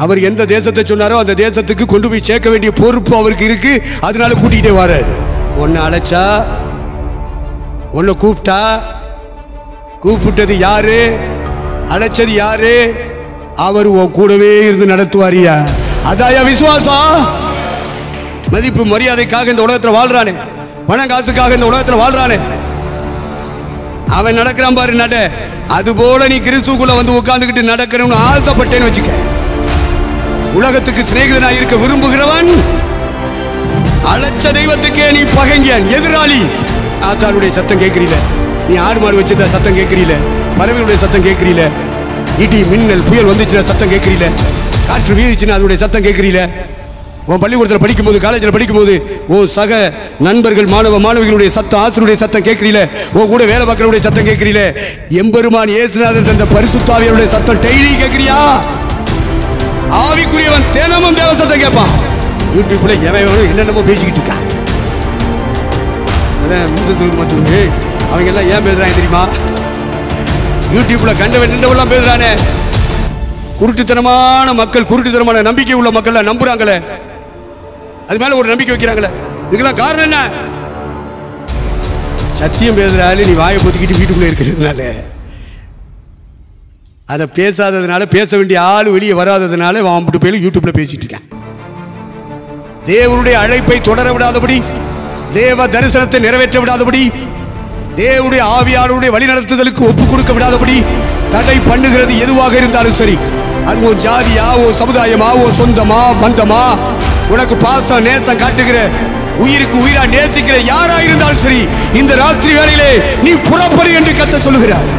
அவர் எந்த தேசத்தை சொன்னாரோ அந்த தேசத்துக்கு கொண்டு போய் சேர்க்க வேண்டிய பொறுப்பு அவருக்கு இருக்கு. அதனால கூட்டிகிட்டே வர்றாரு. உன்னை அழைச்சா, உன்னை கூப்பிட்டா, கூப்பிட்டது யாரு, அழைச்சது யாரு, அவர் உன் கூடவே இருந்து நடத்துவாரியா. அதாயா விசுவாசம். மதிப்பு மரியாதைக்காக இந்த உலகத்தில் வாழ்றானே, பணம் காசுக்காக இந்த உலகத்தில் வாழ்றானே, அவன் நடக்கிறான் பாரு நட. அதுபோல நீ கிறிஸ்துக்குள்ள வந்து உட்கார்ந்துக்கிட்டு நடக்கணும்னு ஆசைப்பட்டேன்னு வச்சுக்க. உலகத்துக்கு சிநேகிதனாக இருக்க விரும்புகிறவன் அழைச்ச தெய்வத்துக்கே நீ பகைஞன், எதிராளி. ஆத்தாளுடைய சத்தம் கேட்கிறீல, நீ ஆடு மாடு வச்சிருந்த சத்தம் கேட்கிறீல, பறவைகளுடைய சத்தம் கேட்கிறீல, இடி மின்னல் புயல் வந்துச்சுன்னா சத்தம் கேட்கிறீல, காற்று வீதிச்சுன்னா அதனுடைய சத்தம் கேட்கிறீல, உன் பள்ளிக்கூடத்தில் படிக்கும்போது, காலேஜில் படிக்கும்போது ஓ சக நண்பர்கள், மாணவிகளுடைய சத்தம், ஆசிரியருடைய சத்தம் கேட்கிறீல, உன் கூட வேலை பார்க்கறவருடைய சத்தம் கேட்கிறீல, எம்பெருமான் இயேசுநாதர் தந்த பரிசுத்தாவியருடைய சத்தம் டெய்லி கேட்கிறியா? ஆவிக்குரியவன் தினமும் தேவ சத்தம் கேட்பான். யூடியூப்ல எவன் என்னென்னமோ பேசிக்கிட்டு இருக்கான். அதான் மற்றும் அவங்க எல்லாம் ஏன் பேசுறாங்க தெரியுமா? யூடியூப்ல கண்டவன் நின்றவெல்லாம் பேசுறானே. குருட்டுத்தனமான மக்கள், குருட்டுத்தனமான நம்பிக்கை உள்ள மக்கள் நம்புறாங்களே, அது மேல ஒரு நம்பிக்கை வைக்கிறாங்களே, இதுக்கெல்லாம் காரணம் என்ன? சத்தியம் பேசுறாரு, நீ வாயை பொத்திக்கிட்டு வீட்டுக்குள்ளே இருக்கிறதுனால, அதை பேசாததுனால, பேச வேண்டிய ஆள் வெளியே வராததுனால அவன் பேர் யூடியூப்ல பேசிட்டு இருக்கான். தேவனுடைய அழைப்பை தொடர விடாதபடி, தேவ தரிசனத்தை நிறைவேற்ற விடாதபடி, தேவனுடைய ஆவியாளருடைய வழிநடத்துதலுக்கு ஒப்பு கொடுக்க விடாதபடி தடை பண்ணுகிறது எதுவாக இருந்தாலும் சரி, அது ஒரு ஜாதியா, ஒரு சமுதாயமா, ஒரு சொந்தமா, பந்தமா, உனக்கு பாசம் நேசம் காட்டுகிற, உயிருக்கு உயிரா நேசிக்கிற யாரா இருந்தாலும் சரி, இந்த ராத்திரி வேளையிலே நீ புறப்படு என்று கர்த்தர் சொல்லுகிறார்.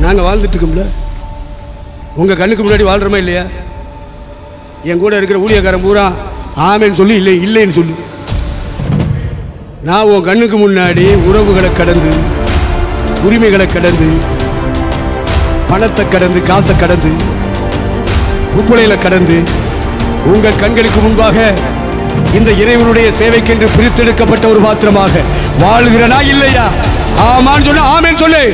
நாங்க வாழ்ந்துட்டு இருக்கோம்ல, உங்க கண்ணுக்கு முன்னாடி வாழ்றோமா இல்லையா? என் கூட இருக்கிற ஊழியக்காரன் பூரா ஆமேன்னு சொல்லி இல்லை இல்லைன்னு சொல்லு. நான் உன் கண்ணுக்கு முன்னாடி உறவுகளை கடந்து, உரிமைகளை கடந்து, பணத்தை கடந்து, காசை கடந்து, புப்புளைகளை கடந்து, உங்கள் கண்களுக்கு முன்பாக இந்த இறைவனுடைய சேவைக்கென்று பிரித்தெடுக்கப்பட்ட ஒரு பாத்திரமாக வாழ்கிறனா இல்லையா? ஆமான்னு சொல்ல, ஆமேன்னு சொல்லு.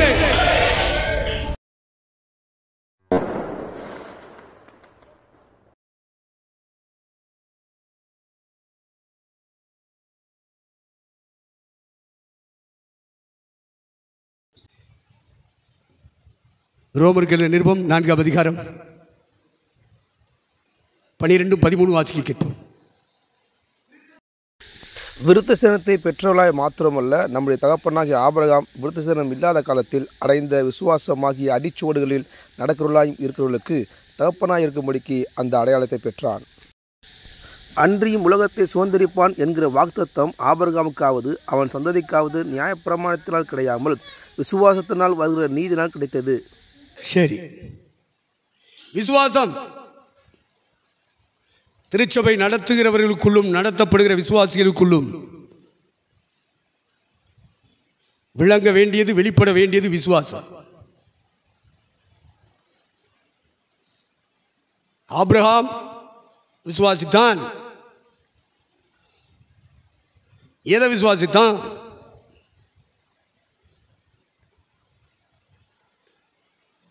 ரோமர்கள் நிருபம் 4 அதிகாரம் 12-13 வாசிக்க கேட்போம். விருத்தசேதனத்தை பெற்றவர்களாய் மாத்திரமல்ல, நம்முடைய தகப்பனாகிய ஆபிரகாம் விருத்தசேதனம் இல்லாத காலத்தில் அடைந்த விசுவாசமாகிய அடிச்சுவடுகளில் நடக்கிறவர்களாய் இருக்கிறவர்களுக்கு தகப்பனாய் இருக்கும்படிக்கு அந்த அடையாளத்தை பெற்றான். அன்றியும் உலகத்தை சுதந்திரிப்பான் என்கிற வாக்குத்தத்தம் ஆபிரகாமுக்காவது அவன் சந்ததிக்காவது நியாயப்பிரமாணத்தினால் கிடையாமல் விசுவாசத்தினால் வருகிற நீதினால் கிடைத்தது. சரி, விசுவாசம் திருச்சபை நடத்துகிறவர்களுக்குள்ளும் நடத்தப்படுகிற விசுவாசிகளுக்குள்ளும் விளங்க வேண்டியது, வெளிப்பட வேண்டியது விசுவாசம். ஆபிரகாம் விசுவாசித்தான். எதை விசுவாசித்தான்?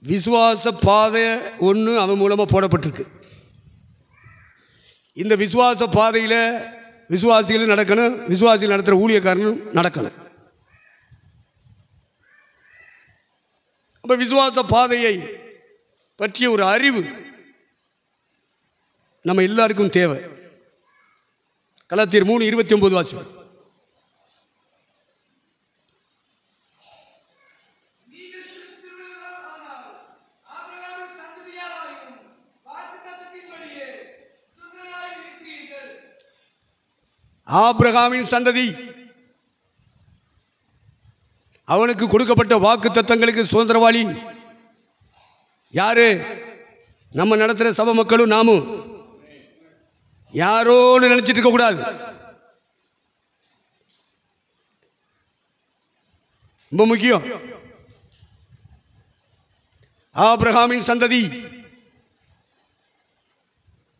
விசுவாச பாதை ஒன்று அவன் மூலமாக போடப்பட்டிருக்கு. இந்த விசுவாச பாதையில் விசுவாசிகளும் நடக்கணும், விசுவாசிகள் நடத்துகிற ஊழியக்காரனும் நடக்கணும். அப்போ விசுவாச பாதையை பற்றிய ஒரு அறிவு நம்ம எல்லாருக்கும் தேவை. கலாத்தியர் 3:29 வாசிப்போம். ஆபிரகாமின் சந்ததி, அவனுக்கு கொடுக்கப்பட்ட வாக்கு தத்தங்களுக்கு சுதந்திரவாளி யாரு? நம்ம நடத்துகிற சபை மக்களும் நாமும். யாரோன்னு நினைச்சிட்டு இருக்க கூடாது. ரொம்ப முக்கியம். ஆபிரகாமின் சந்ததி,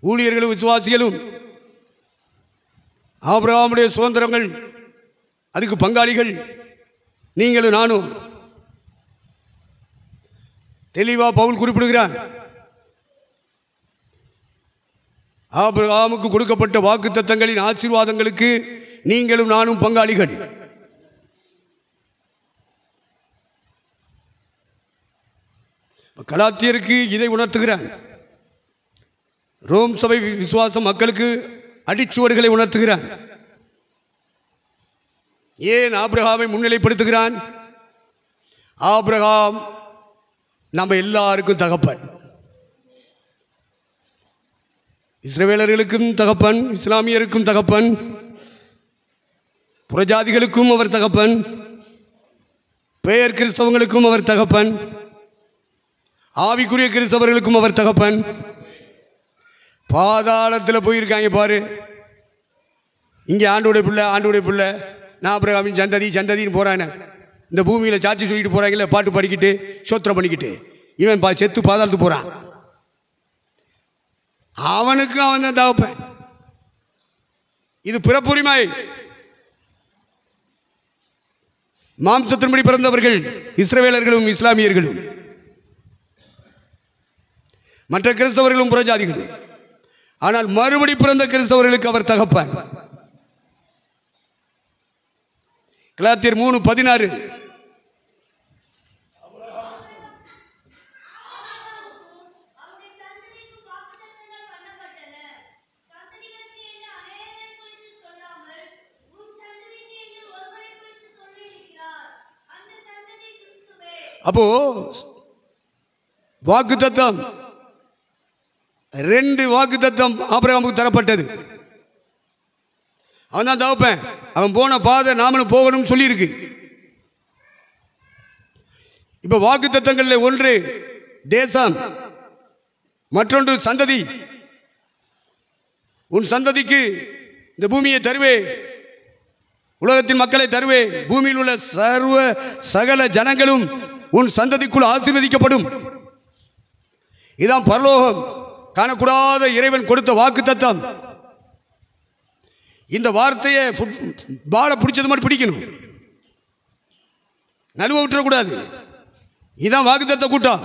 ஊழியர்களும் விசுவாசிகளும் ஆபிரகாமுடைய சுதந்திரங்கள், அதுக்கு பங்காளிகள் நீங்களும் நானும். தெளிவா பவுல் குறிப்பிடுகிறார். ஆபிரகாமுக்கு கொடுக்கப்பட்ட வாக்குத்தத்தங்களின் ஆசீர்வாதங்களுக்கு நீங்களும் நானும் பங்காளிகள். கலாத்தியருக்கு இதை உணர்த்துகிறான். ரோம் சபை விசுவாச மக்களுக்கு அடிச்சுவடுகளை உணர்த்துகிறான். ஏன் ஆபிரகாமை முன்னிலைப்படுத்துகிறான்? ஆபிரகாம் நம்ம எல்லாருக்கும் தகப்பன். இஸ்ரவேலர்களுக்கும் தகப்பன், இஸ்லாமியருக்கும் தகப்பன், புறஜாதிகளுக்கும் அவர் தகப்பன், பெயர் கிறிஸ்தவங்களுக்கும் அவர் தகப்பன், ஆவிக்குரிய கிறிஸ்தவர்களுக்கும் அவர் தகப்பன். பாதாளத்தில் போயிருக்காங்க பாரு. இங்கே ஆண்டோடைய பிள்ளை நான் ஆபிரகாமின் சந்ததின்னு போகிறானே, இந்த பூமியில் சாட்சி சொல்லிட்டு போகிறாங்களே, பாட்டு பாடிக்கிட்டு சோத்திரம் பண்ணிக்கிட்டு, இவன் செத்து பாதாளத்துக்கு போகிறான். அவனுக்கும் அவன் தான் தகப்பன். இது பிறப்புரிமை. மாம்சத்தின்படி பிறந்தவர்கள் இஸ்ரவேலர்களும் இஸ்லாமியர்களும், மற்ற கிறிஸ்தவர்களும் புறஜாதிகளும். ஆனால் மறுபடி பிறந்த கிறிஸ்தவர்களுக்கு அவர் தகப்பன். கலாத்தியர் 3:16 அப்போ வாக்குத்தத்தம் 2 வாக்குத்தத்தம் ஆபிரகாமுக்கு தரப்பட்டது. அவன் தான் தகப்பன். அவன் போன பாதை நாமளும் போகணும்னு சொல்லியிருக்கு. இப்போ வாக்குத்தத்தங்களில் ஒன்று தேசம், மற்றொன்று சந்ததி. உன் சந்ததிக்கு இந்த பூமியை தருவேன், உலகத்தின் மக்களை தருவேன், பூமியில் உள்ள சகல ஜனங்களும் உன் சந்ததிக்குள் ஆசீர்வதிக்கப்படும். இதான் பரலோகம் காணக்கூடாத இறைவன் கொடுத்த வாக்குத்தத்தம். இந்த வார்த்தையை பாலை பிடிச்சது மாதிரி பிடிக்கணும், நழுவ விட்டுறக்கூடாது. இதுதான் வாக்குத்தத்த கூட்டம்.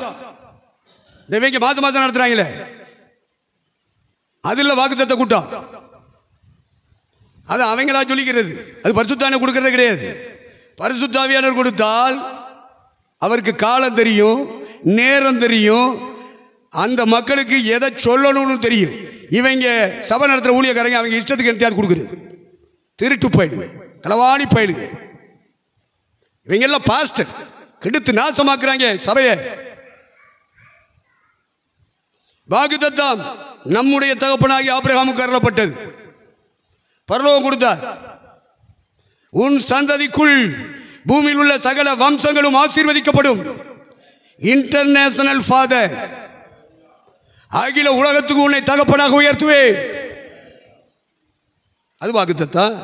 இந்த மாதம் நடத்துறாங்களே, அது இல்லை வாக்குத்தத்த கூட்டம். அது அவங்களா சொல்லிக்கிறது. அது பரிசுத்தாவியானவர் கொடுக்கறதே கிடையாது. பரிசுத்தாவியானவர் கொடுத்தால் அவருக்கு காலம் தெரியும், நேரம் தெரியும், அந்த மக்களுக்கு எதை சொல்லணும்னு தெரியும். இவங்க சபை நடத்துகிற ஊழியக்காரங்க அவங்க இஷ்டத்துக்கு எடுத்து கொடுக்குறது. திருட்டு பயிலுங்க, களவாணி பயிலுங்க. இவங்க எல்லாம் பாஸ்டர் கெடுத்து நாசமாக்குறாங்க சபையை. வாக்குத்தத்தம் நம்முடைய தகப்பனாகி ஆபிரகாமுக்கு அருளப்பட்டது. பரலோகம் கொடுத்தார். உன் சந்ததிக்குள் பூமியில் உள்ள சகல வம்சங்களும் ஆசீர்வதிக்கப்படும். இன்டர்நேஷனல் ஃபாதர், அகில உலகத்துக்கு உன்னை தகப்பனாக உயர்த்துவே. அது வாக்குத்தத்தம்.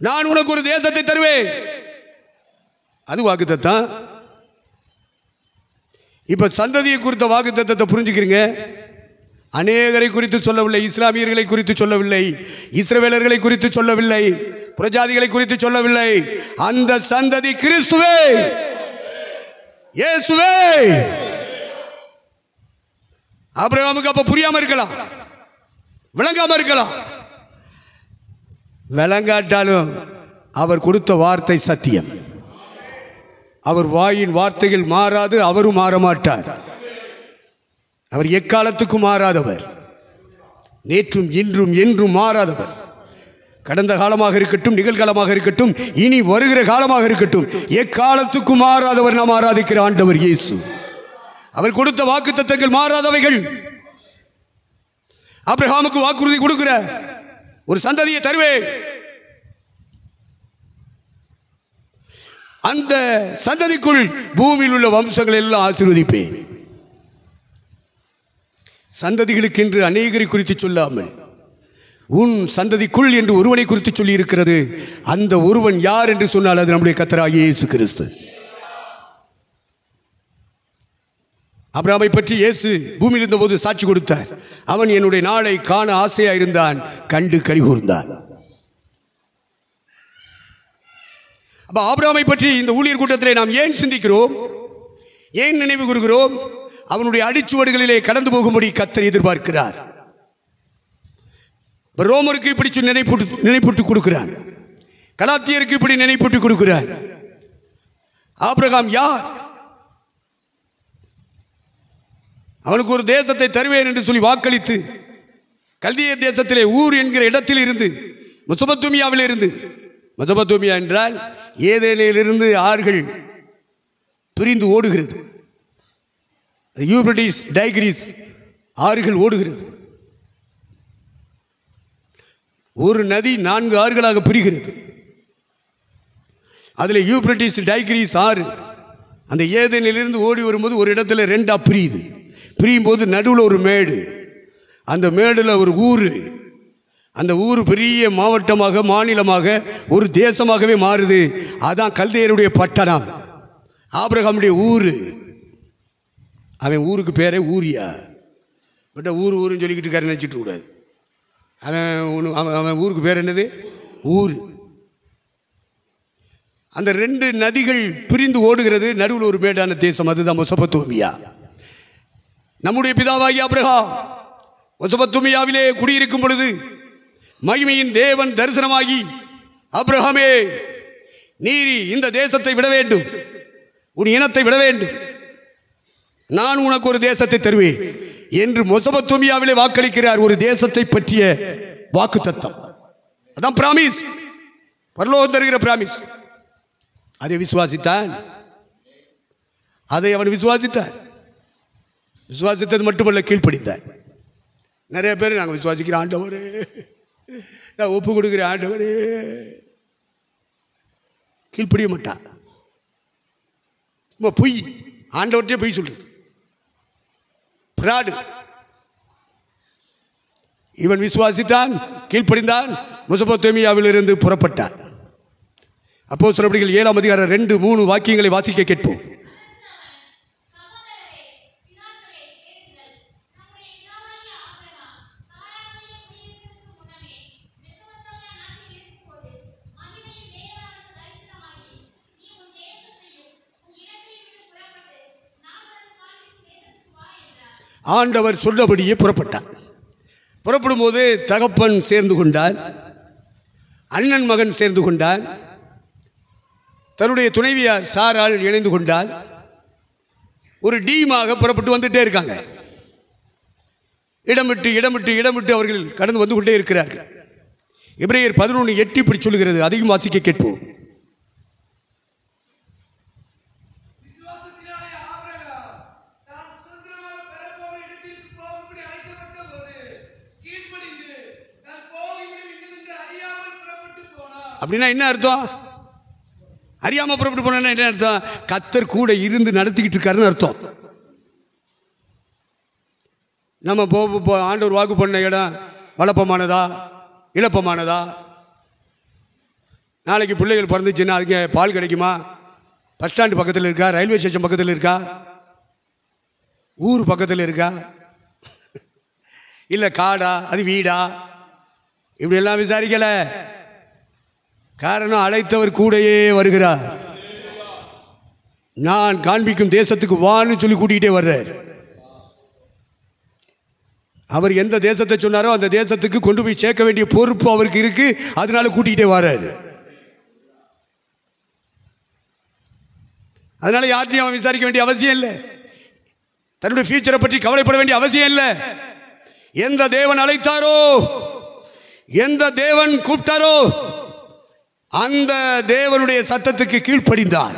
நான் உனக்கு ஒரு தேசத்தை தருவேன், அது வாக்குத்தத்தம். இப்ப சந்ததியை குறித்த வாக்குத்தத்தத்தை புரிஞ்சுக்கிறீங்க. அநேகரை குறித்து சொல்லவில்லை, இஸ்லாமியர்களை குறித்து சொல்லவில்லை, இஸ்ரவேலர்களை குறித்து சொல்லவில்லை, புறஜாதிகளை குறித்து சொல்லவில்லை. அந்த சந்ததி கிறிஸ்துவே, இயேசுவே. ஆபிரகாமுக்கு அப்ப புரியாம இருக்கலாம், விளங்காம இருக்கலாம். விளங்காட்டாலும் அவர் கொடுத்த வார்த்தை சத்தியம். அவர் வாயின் வார்த்தைகள் மாறாது, அவரும் மாற மாட்டார். அவர் எக்காலத்துக்கும் மாறாதவர், நேற்றும் இன்றும் என்றும் மாறாதவர். கடந்த காலமாக இருக்கட்டும், நிகழ்காலமாக இருக்கட்டும், இனி வருகிற காலமாக இருக்கட்டும், எக்காலத்துக்கும் மாறாதவர் நாம் ஆராதிக்கிற ஆண்டவர் இயேசு. அவர் கொடுத்த வாக்குத்தத்தங்கள் மாறாதவைகள். ஆபிரகாமுக்கு வாக்குறுதி கொடுக்கிற ஒரு சந்ததியை தருவேன், அந்த சந்ததிக்குள் பூமியில் உள்ள வம்சங்கள் எல்லாம் ஆசீர்வதிப்பேன். சந்ததிகளுக்கென்று அநேகரை குறித்து சொல்லாமல் உன் சந்ததிக்குள் என்று ஒருவனை குறித்து சொல்லி இருக்கிறது. அந்த ஒருவன் யார் என்று சொன்னால் அது நம்முடைய கர்த்தராகிய இயேசு கிறிஸ்து. ஆபிரகாமை பற்றி இயேசு பூமியில் இருந்தபோது சாட்சி கொடுத்தார். அவன் என்னுடைய நாளை காண ஆசையாக இருந்தான், கண்டு கலிகூர்ந்தான். அப்ப ஆபிரகாமை பற்றி இந்த ஊழியர் கூட்டத்திலே நாம் ஏன் சிந்திக்கிறோம், ஏன் நினைவு கூறுகிறோம்? அவனுடைய அடிச்சுவடுகளிலே கடந்து போகும்படி கர்த்தர் எதிர்பார்க்கிறார். ரோமருக்கு இப்படி நினைப்பூட்டு கொடுக்கிறான், கலாத்தியருக்கு இப்படி நினைப்பூட்டு கொடுக்கிறான். ஆபிரகாம் யார்? அவனுக்கு ஒரு தேசத்தை தருவேன் என்று சொல்லி வாக்களித்து கல்தியர் தேசத்திலே ஊர் என்கிற இடத்தில் இருந்து மெசொப்பொத்தேமியாவில் இருந்து, மெசொப்பொத்தேமியா என்றால் ஏதேனிலிருந்து ஆறுகள் பிரிந்து ஓடுகிறது, யூப்ரட்டிஸ் டைகிரிஸ் ஆறுகள் ஓடுகிறது. ஒரு நதி 4 ஆறுகளாக பிரிகிறது. அதில் யூப்ரட்டிஸ் டைகிரிஸ் ஆறு அந்த ஏதேனிலிருந்து ஓடி வரும்போது ஒரு இடத்துல 2 பிரியுது. பிரியும் போது நடுவில் ஒரு மேடு, அந்த மேடில் ஒரு ஊர், அந்த ஊர் பெரிய மாவட்டமாக மாநிலமாக ஒரு தேசமாகவே மாறுது. அதான் கல்தேயருடைய பட்டணம், ஆபிரகாமுடைய ஊர். அவன் ஊருக்கு பேரே ஊரியா, பட் ஊருன்னு சொல்லிக்கிட்டு இருக்காரு நினச்சிட்டு கூடாது. அவன் ஊருக்கு பேர் என்னது? ஊர். அந்த 2 நதிகள் பிரிந்து ஓடுகிறது, நடுவில் ஒரு மேடான தேசம், அதுதான் மெசொப்பொத்தேமியா. நம்முடைய பிதாவாகிய ஆபிரகாம் மெசொப்பொத்தேமியாவிலே குடியிருக்கும் பொழுது மகிமையின் தேவன் தரிசனமாகி, ஆபிரகாமே, நீர் இந்த தேசத்தை விட வேண்டும், உன் இனத்தை விட வேண்டும், நான் உனக்கு ஒரு தேசத்தை தருவேன் என்று மெசொப்பொத்தேமியாவிலே வாக்களிக்கிறார். ஒரு தேசத்தை பற்றிய வாக்கு தத்தம், அதான் பிராமிஸ், பரலோகம் தருகிற பிராமிஸ். அதை விசுவாசித்தான், அதை அவன் விசுவாசித்தான். விசுவாசித்தது மட்டுமல்ல, கீழ்ப்படிந்தார். நிறைய பேர் நாங்கள் விசுவாசிக்கிற ஆண்டவர், நான் ஒப்பு கொடுக்குற ஆண்டவர், கீழ்ப்படிய மாட்டான். பொய், ஆண்டவர்கிட்டே பொய் சொல்றது, பிராடு. இவன் விசுவாசித்தான், கீழ்ப்படிந்தான், மெசொப்பொத்தேமியாவிலிருந்து புறப்பட்டான். அப்போஸ்தலர்கள் 7ஆம் அதிகாரம் 2-3 வாக்கியங்களை வாசிக்க கேட்போம். ஆண்டவர் சொல்லபடியே புறப்பட்டார். புறப்படும் போது தகப்பன் சேர்ந்து கொண்டான், அண்ணன் மகன் சேர்ந்து கொண்டான், தன்னுடைய துணைவியார் சாராள் இணைந்து கொண்டால், ஒரு டீமாக புறப்பட்டு வந்துட்டே இருக்காங்க. இடமிட்டு இடமிட்டு இடமிட்டு அவர்கள் கடந்து வந்து கொண்டே இருக்கிறார்கள். எபிரேயர் 11:8 இப்படி சொல்லுகிறது, அதையும் வாசிக்க கேட்போம். அப்படின்னா என்ன அர்த்தம்? அறியாமல் புறப்பட்டு போனா என்ன அர்த்தம்? கர்த்தர் கூட இருந்து நடத்திக்கிட்டு இருக்காருன்னு அர்த்தம். நம்ம ஆண்டவர் வாக்கு பண்ண இடம் வளப்பமானதா இழப்பமானதா? நாளைக்கு பிள்ளைகள் பிறந்துச்சுன்னா அதுக்கு பால் கிடைக்குமா? பஸ் ஸ்டாண்டு பக்கத்தில் இருக்கா? ரயில்வே ஸ்டேஷன் பக்கத்தில் இருக்கா? ஊர் பக்கத்தில் இருக்கா? இல்லை காடா, அது வீடா? இப்படியெல்லாம் விசாரிக்கலை. காரணம், அழைத்தவர் கூடையே வருகிறார். நான் காண்பிக்கும் தேசத்துக்கு வான்னு சொல்லி கூட்டிகிட்டே வர்றார். அவர் எந்த தேசத்தை சொன்னாரோ அந்த தேசத்துக்கு கொண்டு போய் சேர்க்க வேண்டிய பொறுப்பு அவருக்கு இருக்கு, அதனால கூட்டிகிட்டே வர்றாரு. அதனால யார்ட்டையும் அவன் விசாரிக்க வேண்டிய அவசியம் இல்லை, தன்னுடைய ஃபியூச்சரை பற்றி கவலைப்பட வேண்டிய அவசியம் இல்லை. எந்த தேவன் அழைத்தாரோ, எந்த தேவன் கூப்பிட்டாரோ அந்த தேவனுடைய சத்தத்துக்கு கீழ்ப்படிந்தார்,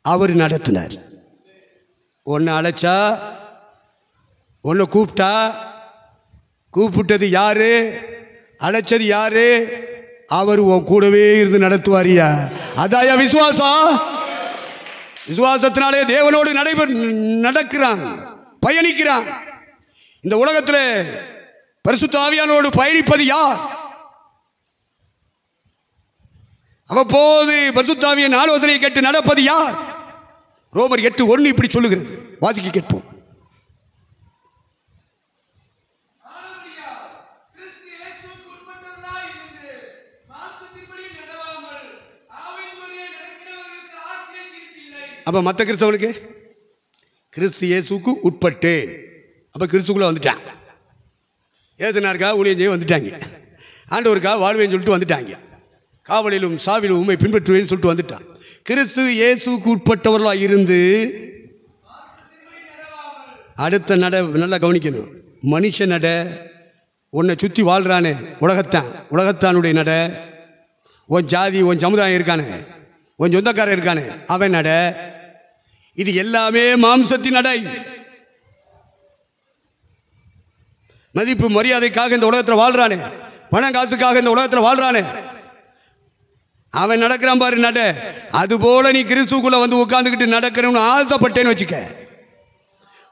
அவர் நடத்தினார். உன்னை அழைச்சா, உன்னை கூப்பிட்டா, கூப்பிட்டது யாரு, அழைச்சது யாரு, அவர் உன் கூடவே இருந்து நடத்துவாரியா? அதாயா விசுவாசம்? விசுவாசத்தினாலே தேவனோடு நடக்கிறான், பயணிக்கிறான். இந்த உலகத்தில் பரிசுத்த ஆவியானோடு பயணிப்பது யார்? அவ்வப்போது பரிசுத்த ஆவியின் ஆலோசனையை கேட்டு நடப்பது யார்? ரோமர் 8:1 இப்படி சொல்லுகிறது, வாசிக்க கேட்போம். அப்ப மற்ற கிறிஸ்தவனுக்கு கிறிஸ்து இயேசுக்கு உட்பட்டு. அப்போ கிறிஸ்துக்குள்ளே வந்துட்டான். ஏசுனாருக்காக ஊழியம் செய்ய வந்துட்டாங்க. ஆண்டவருக்காக வாழ்வேன்னு சொல்லிட்டு வந்துட்டாங்க. காவலிலும் சாவிலும் உண்மை பின்பற்றுவேன்னு சொல்லிட்டு வந்துட்டான். கிறிஸ்து இயேசுக்கு உட்பட்டவர்களாக இருந்து அடுத்த நட நல்லா கவனிக்கணும். மனுஷ நட, உன்னை சுற்றி வாழ்கிறானே உலகத்தானுடைய நட, உன் ஜாதி உன் சமுதாயம் இருக்கானே, உன் சொந்தக்காரன் இருக்கானே அவன் நட, இது எல்லாமே மாம்சத்தின் நடை. மதிப்பு மரியாதைக்காக இந்த உலகத்தில் வாழ்கிறானே, பணம் காசுக்காக இந்த உலகத்தில் வாழ்கிறானே, அவன் நடக்கிறான் பாரு நட. அதுபோல நீ கிறிஸ்துக்குள்ள வந்து உட்கார்ந்துக்கிட்டு நடக்கணும்னு ஆசைப்பட்டேன்னு வச்சுக்க.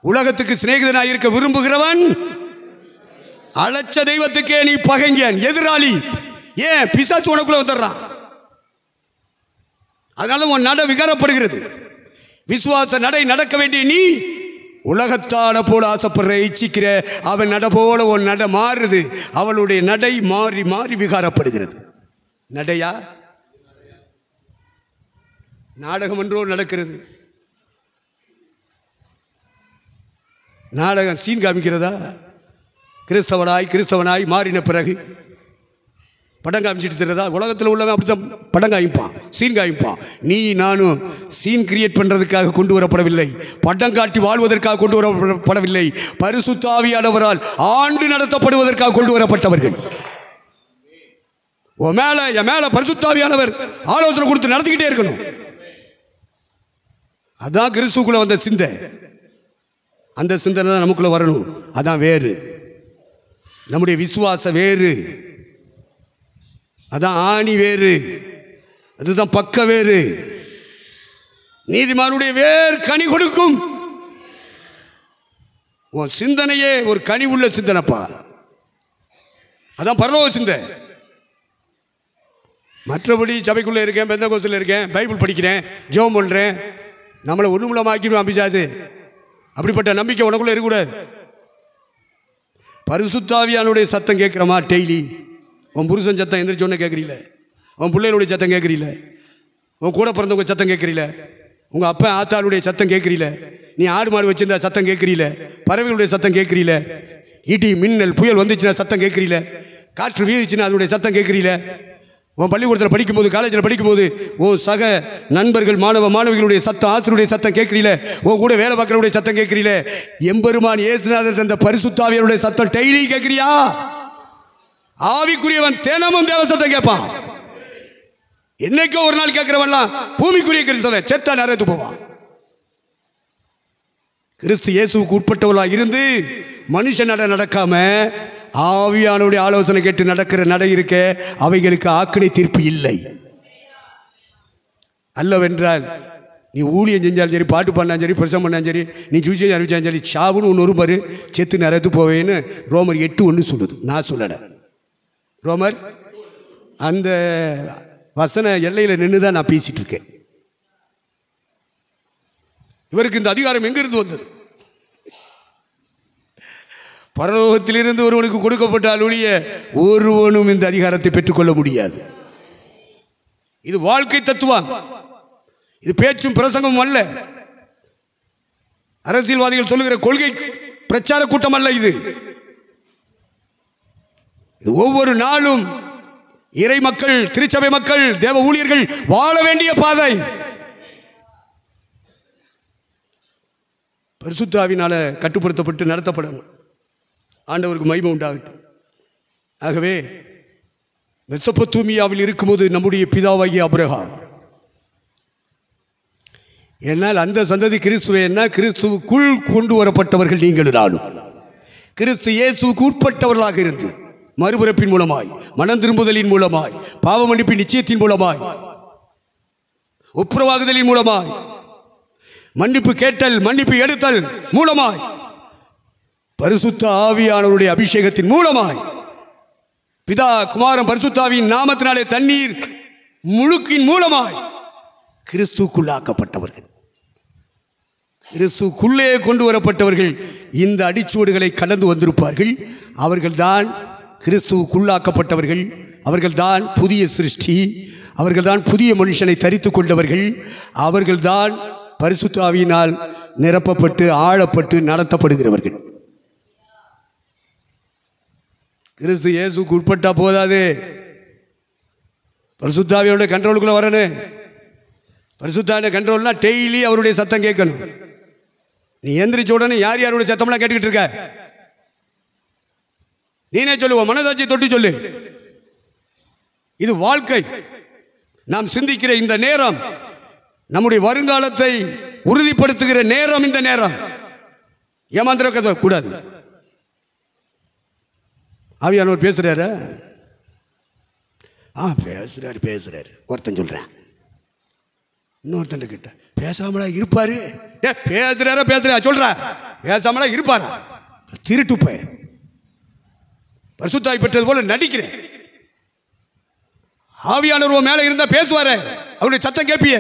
உலகத்துக்கு சிநேகிதனாக இருக்க விரும்புகிறவன் அழைச்ச தெய்வத்துக்கே நீ பகைஞன், எதிராளி. ஏன்? பிசாசு உனக்குள்ள வந்துடுறான். அதனால உன் நட விகாரப்படுகிறது. விசுவாச நடை நடக்க வேண்டிய நீ உலகத்தான போல ஆசைப்படுற இச்சிக்கிற அவன் நட போல உன் நட மாறுது. அவளுடைய நடை மாறி மாறி விகாரப்படுகிறது. நடையா நாடகம் என்றோ நடக்கிறது. நாடகம் சீன் காமிக்கிறதா? கிறிஸ்தவனாய் மாறின பிறகு படம் காமிச்சிட்டு தெரியாதா? உலகத்தில் உள்ளவன் அப்படித்தான் படம் காமிப்பான், சீன் காமிப்பான். நீ நானும் சீன் கிரியேட் பண்ணுறதுக்காக கொண்டு வரப்படவில்லை, படம் காட்டி வாழ்வதற்காக கொண்டு வரப்படவில்லை. பரிசுத்த ஆவியானவரால் ஆண்டு நடத்தப்படுவதற்காக கொண்டு வரப்பட்டவர்கள். என் மேல பரிசுத்த ஆவியானவர் ஆலோசனை கொடுத்து நடத்திக்கிட்டே இருக்கணும். அதான் கிறிஸ்துக்குள்ள வந்த சிந்தை. அந்த சிந்தனை தான் நமக்குள்ள வரணும். அதான் வேறு, நம்முடைய விசுவாச வேறு, அதான் ஆணி வேறு, அதுதான் பக்க வேறு. நீதிமானுடைய வேர் கனி கொடுக்கும். உன் சிந்தனையே ஒரு கனி உள்ள சிந்தனைப்பா. அதான் பரலோக சிந்தை. மற்றபடி சபைக்குள்ளே இருக்கேன், பெந்தகோஸ்தில் இருக்கேன், பைபிள் படிக்கிறேன், ஜெபம் பண்ணுறேன், நம்மளை ஒன்றுமுள்ளமாக்கிடுவோம் பிசாசு. அப்படிப்பட்ட நம்பிக்கை உனக்குள்ளே இருக்கக்கூடாது. பரிசுத்த ஆவியானுடைய சத்தம் கேட்குறமா? டெய்லி உன் புருஷன் சத்தம் எந்திரிச்சு ஒன்று கேட்குறீல, உன் பிள்ளைகளுடைய சத்தம் கேட்குறீல, உன் கூட பிறந்தவங்க சத்தம் கேட்குறீல, உங்கள் அப்பா ஆத்தாளுடைய சத்தம் கேட்குறீல, நீ ஆடு மாடு வச்சிருந்தா சத்தம் கேட்குறீல, பறவைகளுடைய சத்தம் கேட்குறீல, ஈட்டி மின்னல் புயல் வந்துச்சுன்னா சத்தம் கேட்குறீல, காற்று வீதிச்சுன்னா அதனுடைய சத்தம் கேட்குறீல, உன் பள்ளிக்கூடத்தில் படிக்கும்போது காலேஜில் படிக்கும்போது உன் சக நண்பர்கள் மாணவிகளுடைய சத்தம், ஆசிரியருடைய சத்தம் கேட்குறீல, உன் கூட வேலை பார்க்குறவுடைய சத்தம் கேட்குறீல, எம்பெருமான் இயேசுநாதர் தந்த பரிசுத்த ஆவியாருடைய சத்தம் டெய்லி கேட்குறியா? ஆவிக்குரியவன் தினமும் தேவ சத்தம் கேட்பான். என்னைக்கோ ஒரு நாள் கேட்கிறவன்லாம் பூமிக்குரிய கிறிஸ்தவன் செத்தா நரகத்து போவான். கிறிஸ்து இயேசுவுக்கு உட்பட்டவர்களாக இருந்து மனுஷ நடக்காம ஆவியானுடைய ஆலோசனை கேட்டு நடக்கிற நடை இருக்க, அவைகளுக்கு ஆக்கினை தீர்ப்பு இல்லை. அல்லவென்றால் நீ ஊழியம் செஞ்சாலும் சரி, பாட்டு பண்ணாலும் சரி, பிரசவம் பண்ணாலும் சரி, நீ ஜூஜை அறிவிச்சாலும் சரி, சாவுன்னு ஒன்று ஒரு செத்து நரகத்து போவேன்னு ரோமர் 8:1 சொல்லுது. நான் சொல்லலை, ரோமர் அந்த வசன எல்லையில் நின்று தான் நான் பேசிட்டு இருக்கேன். இவருக்கு இந்த அதிகாரம் எங்கிருந்து வந்தது? பரலோகத்திலிருந்து ஒருவனுக்கு கொடுக்கப்பட்டால் ஒழிய ஒருவனும் இந்த அதிகாரத்தை பெற்றுக்கொள்ள முடியாது. இது வாழ்க்கை தத்துவம். இது பேச்சும் பிரசங்கமும் அல்ல. அரசியல்வாதிகள் சொல்லுகிற கொள்கை பிரச்சார கூட்டம் அல்ல. இது ஒவ்வொரு நாளும் இறை மக்கள், திருச்சபை மக்கள், தேவ ஊழியர்கள் வாழ வேண்டிய பாதை. பரிசுத்த ஆவியினால கட்டுப்படுத்தப்பட்டு நடத்தப்படணும். ஆண்டவருக்கு மகிமை உண்டாகட்டும். ஆகவே மெசொப்பொத்தேமியாவில் இருக்கும்போது நம்முடைய பிதாவாகிய ஆபிரகாம், என்னால் அந்த சந்ததி கிறிஸ்துவை என்ன கிறிஸ்துவுக்குள் கொண்டு வரப்பட்டவர்கள் நீங்கள் நானும். கிறிஸ்து இயேசுவுக்கு உட்பட்டவர்களாக இருந்து மறுபிறப்பின் மூலமாய், மனம் திரும்புதலின் மூலமாய், பாவ மன்னிப்பின் நிச்சயத்தின் மூலமாய், ஒப்புரவாகுதலின் மூலமாய், மன்னிப்பு கேட்டல் மன்னிப்பு எடுத்தல் மூலமாய், பரிசுத்த ஆவியானவருடைய அபிஷேகத்தின் மூலமாய், பிதா குமாரன் பரிசுத்த ஆவியின் நாமத்தினாலே தண்ணீர் முழுக்கின் மூலமாய் கிறிஸ்துக்குள்ளாக்கப்பட்டவர்கள், கிறிஸ்துக்குள்ளே கொண்டு வரப்பட்டவர்கள் இந்த அடிச்சுவடுகளை கடந்து வந்திருப்பார்கள். அவர்கள்தான் கிறிஸ்துவுக்குள்ளாக்கப்பட்டவர்கள். அவர்கள்தான் புதிய சிருஷ்டி. அவர்கள்தான் புதிய மனுஷனை தரித்து கொண்டவர்கள். அவர்கள்தான் பரிசுத்த ஆவியினால் நிரப்பப்பட்டு ஆளப்பட்டு நடத்தப்படுகிறவர்கள். கிறிஸ்து இயேசுக்கு உட்பட்டா போதாது, பரிசுத்த ஆவியோட கண்ட்ரோலுக்குள்ள வரணும். பரிசுத்த ஆவியோட கண்ட்ரோல்னா டெய்லி அவருடைய சத்தம் கேட்கணும். நீ எந்திரிச்ச உடனே யார் யாருடைய சத்தம்லாம் கேட்டுக்கிட்டு இருக்க? நீனே சொல்லுவோம், மனதாட்சி தொட்டு சொல்லு. இது வாழ்க்கை. நாம் சிந்திக்கிற இந்த நேரம் நம்முடைய வருங்காலத்தை உறுதிப்படுத்துகிற நேரம். இந்த நேரம் ஏமாந்திர கூடாது. ஆவியானவர் பேசுறாரு, பேசுறாரு. ஒருத்தன் சொல்றேன், இன்னொருத்தன் கிட்ட பேசாமலா இருப்பாரு. பேசுறா சொல்ற, பேசாமலா இருப்பாரா? திருட்டுப்ப பரிசுத்தாய் பெற்றது போல நடிக்கிறேன். ஆவியானவர் மேல இருந்தா பேசுவாரு. அவருடைய சத்தம் கேட்பிய,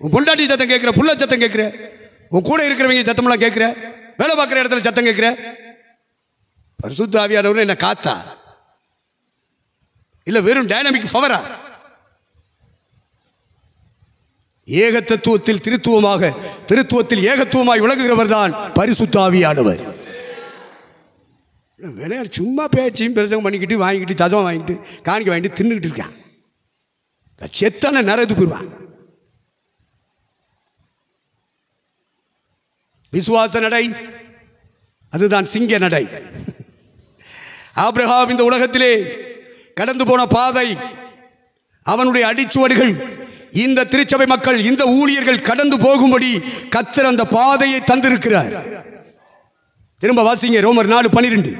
உன் பொண்டாட்டி சத்தம் கேட்கிற, புள்ள சத்தம் கேட்கிற, உன் கூட இருக்கிறவங்க சத்தமெல்லாம் கேட்கிற, வேலை பார்க்குற இடத்துல சத்தம் கேட்கிற. பரிசுத்த ஆவியானவர் என்ன காத்தா இல்ல வெறும் டைனமிக் பவரா? ஏக தத்துவத்தில் திருத்துவமாக, திருத்துவத்தில் ஏகத்துவமாய் விளங்குகிறவர் தான் பரிசுத்த ஆவியானவர். விளையாடு சும்மா பேச்சையும் பிரசங்கம் பண்ணிக்கிட்டு வாங்கிக்கிட்டு தசம் வாங்கிட்டு காணிக்க வாங்கிட்டு தின்னுக்கிட்டு இருக்கான். செத்தான நரது போயிடுவான். விசுவாச நடை அதுதான் சிங்க நடை. ஆபிரகாம் இந்த உலகத்திலே கடந்து போன பாதை, அவனுடைய அடிச்சுவடுகள் இந்த திருச்சபை மக்கள், இந்த ஊழியர்கள் கடந்து போகும்படி கர்த்தர் அந்த பாதையை தந்திருக்கிறார். திரும்ப வாசிங்க, ரோமர் 4:12.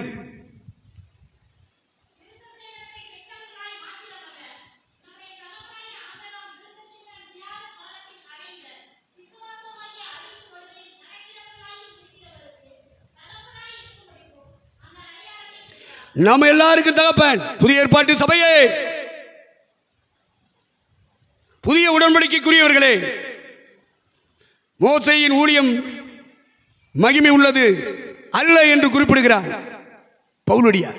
நம்ம எல்லாருக்கும் தகப்பன் புதிய ஏற்பாட்டு சபையே, புதிய உடன்படிக்கைக்குரியவர்களே. மோசேயின் ஊழியம் மகிமை உள்ளது அல்ல என்று குறிப்பிடுகிறார் பவுலடியார்.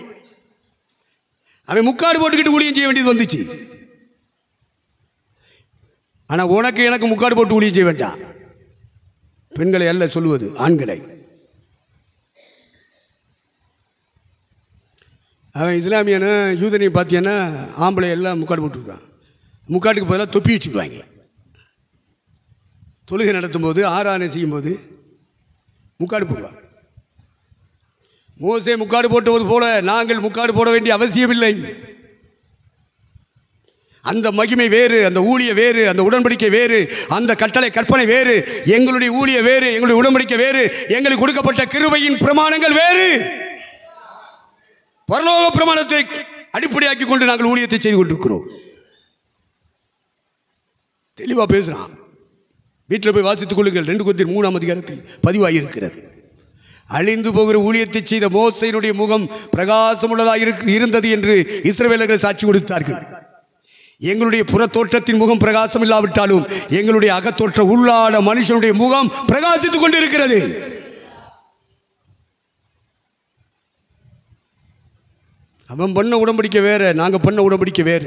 அவன் முக்காடு போட்டுக்கிட்டு ஊழியம் செய்ய வேண்டியது வந்துச்சு. ஆனா உனக்கு எனக்கு முக்காடு போட்டு ஊழியம் செய்ய வேண்டாம். பெண்களை அல்ல சொல்லுவது, ஆண்களை. அவன் இஸ்லாமியான யூதனை பார்த்தீங்கன்னா ஆம்பளை எல்லாம் முக்காடு போட்டுருக்கான். முக்காட்டுக்கு பதிலாக தொப்பி வச்சுக்குவாங்க. தொழுகை நடத்தும் போது, ஆராதனை செய்யும் போது முக்காடு போடுவாங்க. மோசே முக்காடு போட்டது போல நாங்கள் முக்காடு போட வேண்டிய அவசியமில்லை. அந்த மகிமை வேறு, அந்த ஊழிய வேறு, அந்த உடன்படிக்கை வேறு, அந்த கட்டளை கற்பனை வேறு. எங்களுடைய ஊழிய வேறு, எங்களுடைய உடன்படிக்கை வேறு, எங்களுக்கு கொடுக்கப்பட்ட கிருபையின் பிரமாணங்கள் வேறு. பரலோக பிரமாணத்தை அடிப்படையாக்கி கொண்டு நாங்கள் ஊழியத்தை செய்து கொண்டிருக்கிறோம். தெளிவா பேசுறான். வீட்டில் போய் வாசித்துக் கொள்ளுங்கள். 2 கொரிந்தியர் 3ஆம் அதிகாரத்தில் பதிவாகி இருக்கிறது. அழிந்து போகிற ஊழியத்தை செய்த மோசேயினுடைய முகம் பிரகாசம் உள்ளதாக இருந்தது என்று இஸ்ரவேலர்கள் சாட்சி கொடுத்தார்கள். எங்களுடைய புறத்தோற்றத்தின் முகம் பிரகாசம் இல்லாவிட்டாலும் எங்களுடைய அகத்தோற்ற உள்ளாட மனுஷனுடைய முகம் பிரகாசித்துக் கொண்டிருக்கிறது. அவன் பண்ண உடன்படிக்கை வேற, நாங்கள் பண்ண உடன்படிக்கை வேற.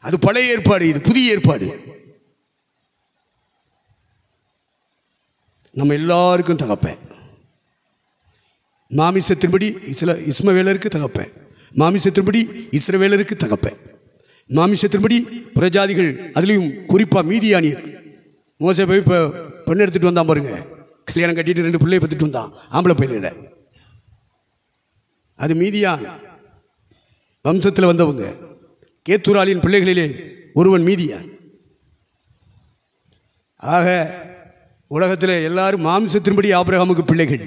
அது பழைய ஏற்பாடு, இது புதிய ஏற்பாடு. நம்ம எல்லாருக்கும் தகப்பேன். மாமிசத்தின்படி இஸ்மவேலருக்கு தகப்பேன், மாமிசத்தின்படி இஸ்ரவேலருக்கு தகப்பேன், மாமிசத்தின்படி புறஜாதிகள், அதுலேயும் குறிப்பாக மீதியானியர். மோசே போய் இப்போ பெண் எடுத்துகிட்டு வந்தான் பாருங்க, கல்யாணம் கட்டிட்டு 2 பிள்ளையை பற்றிட்டு வந்தான், ஆம்பளை பையனிட. அது மீதியான் வம்சத்தில் வந்தவங்க. கேத்தூராளின் பிள்ளைகளிலே ஒருவன் மீதியான். ஆக உலகத்தில் எல்லாரும் மாம்சத்தின்படி ஆபிரகாமுக்கு பிள்ளைகள்.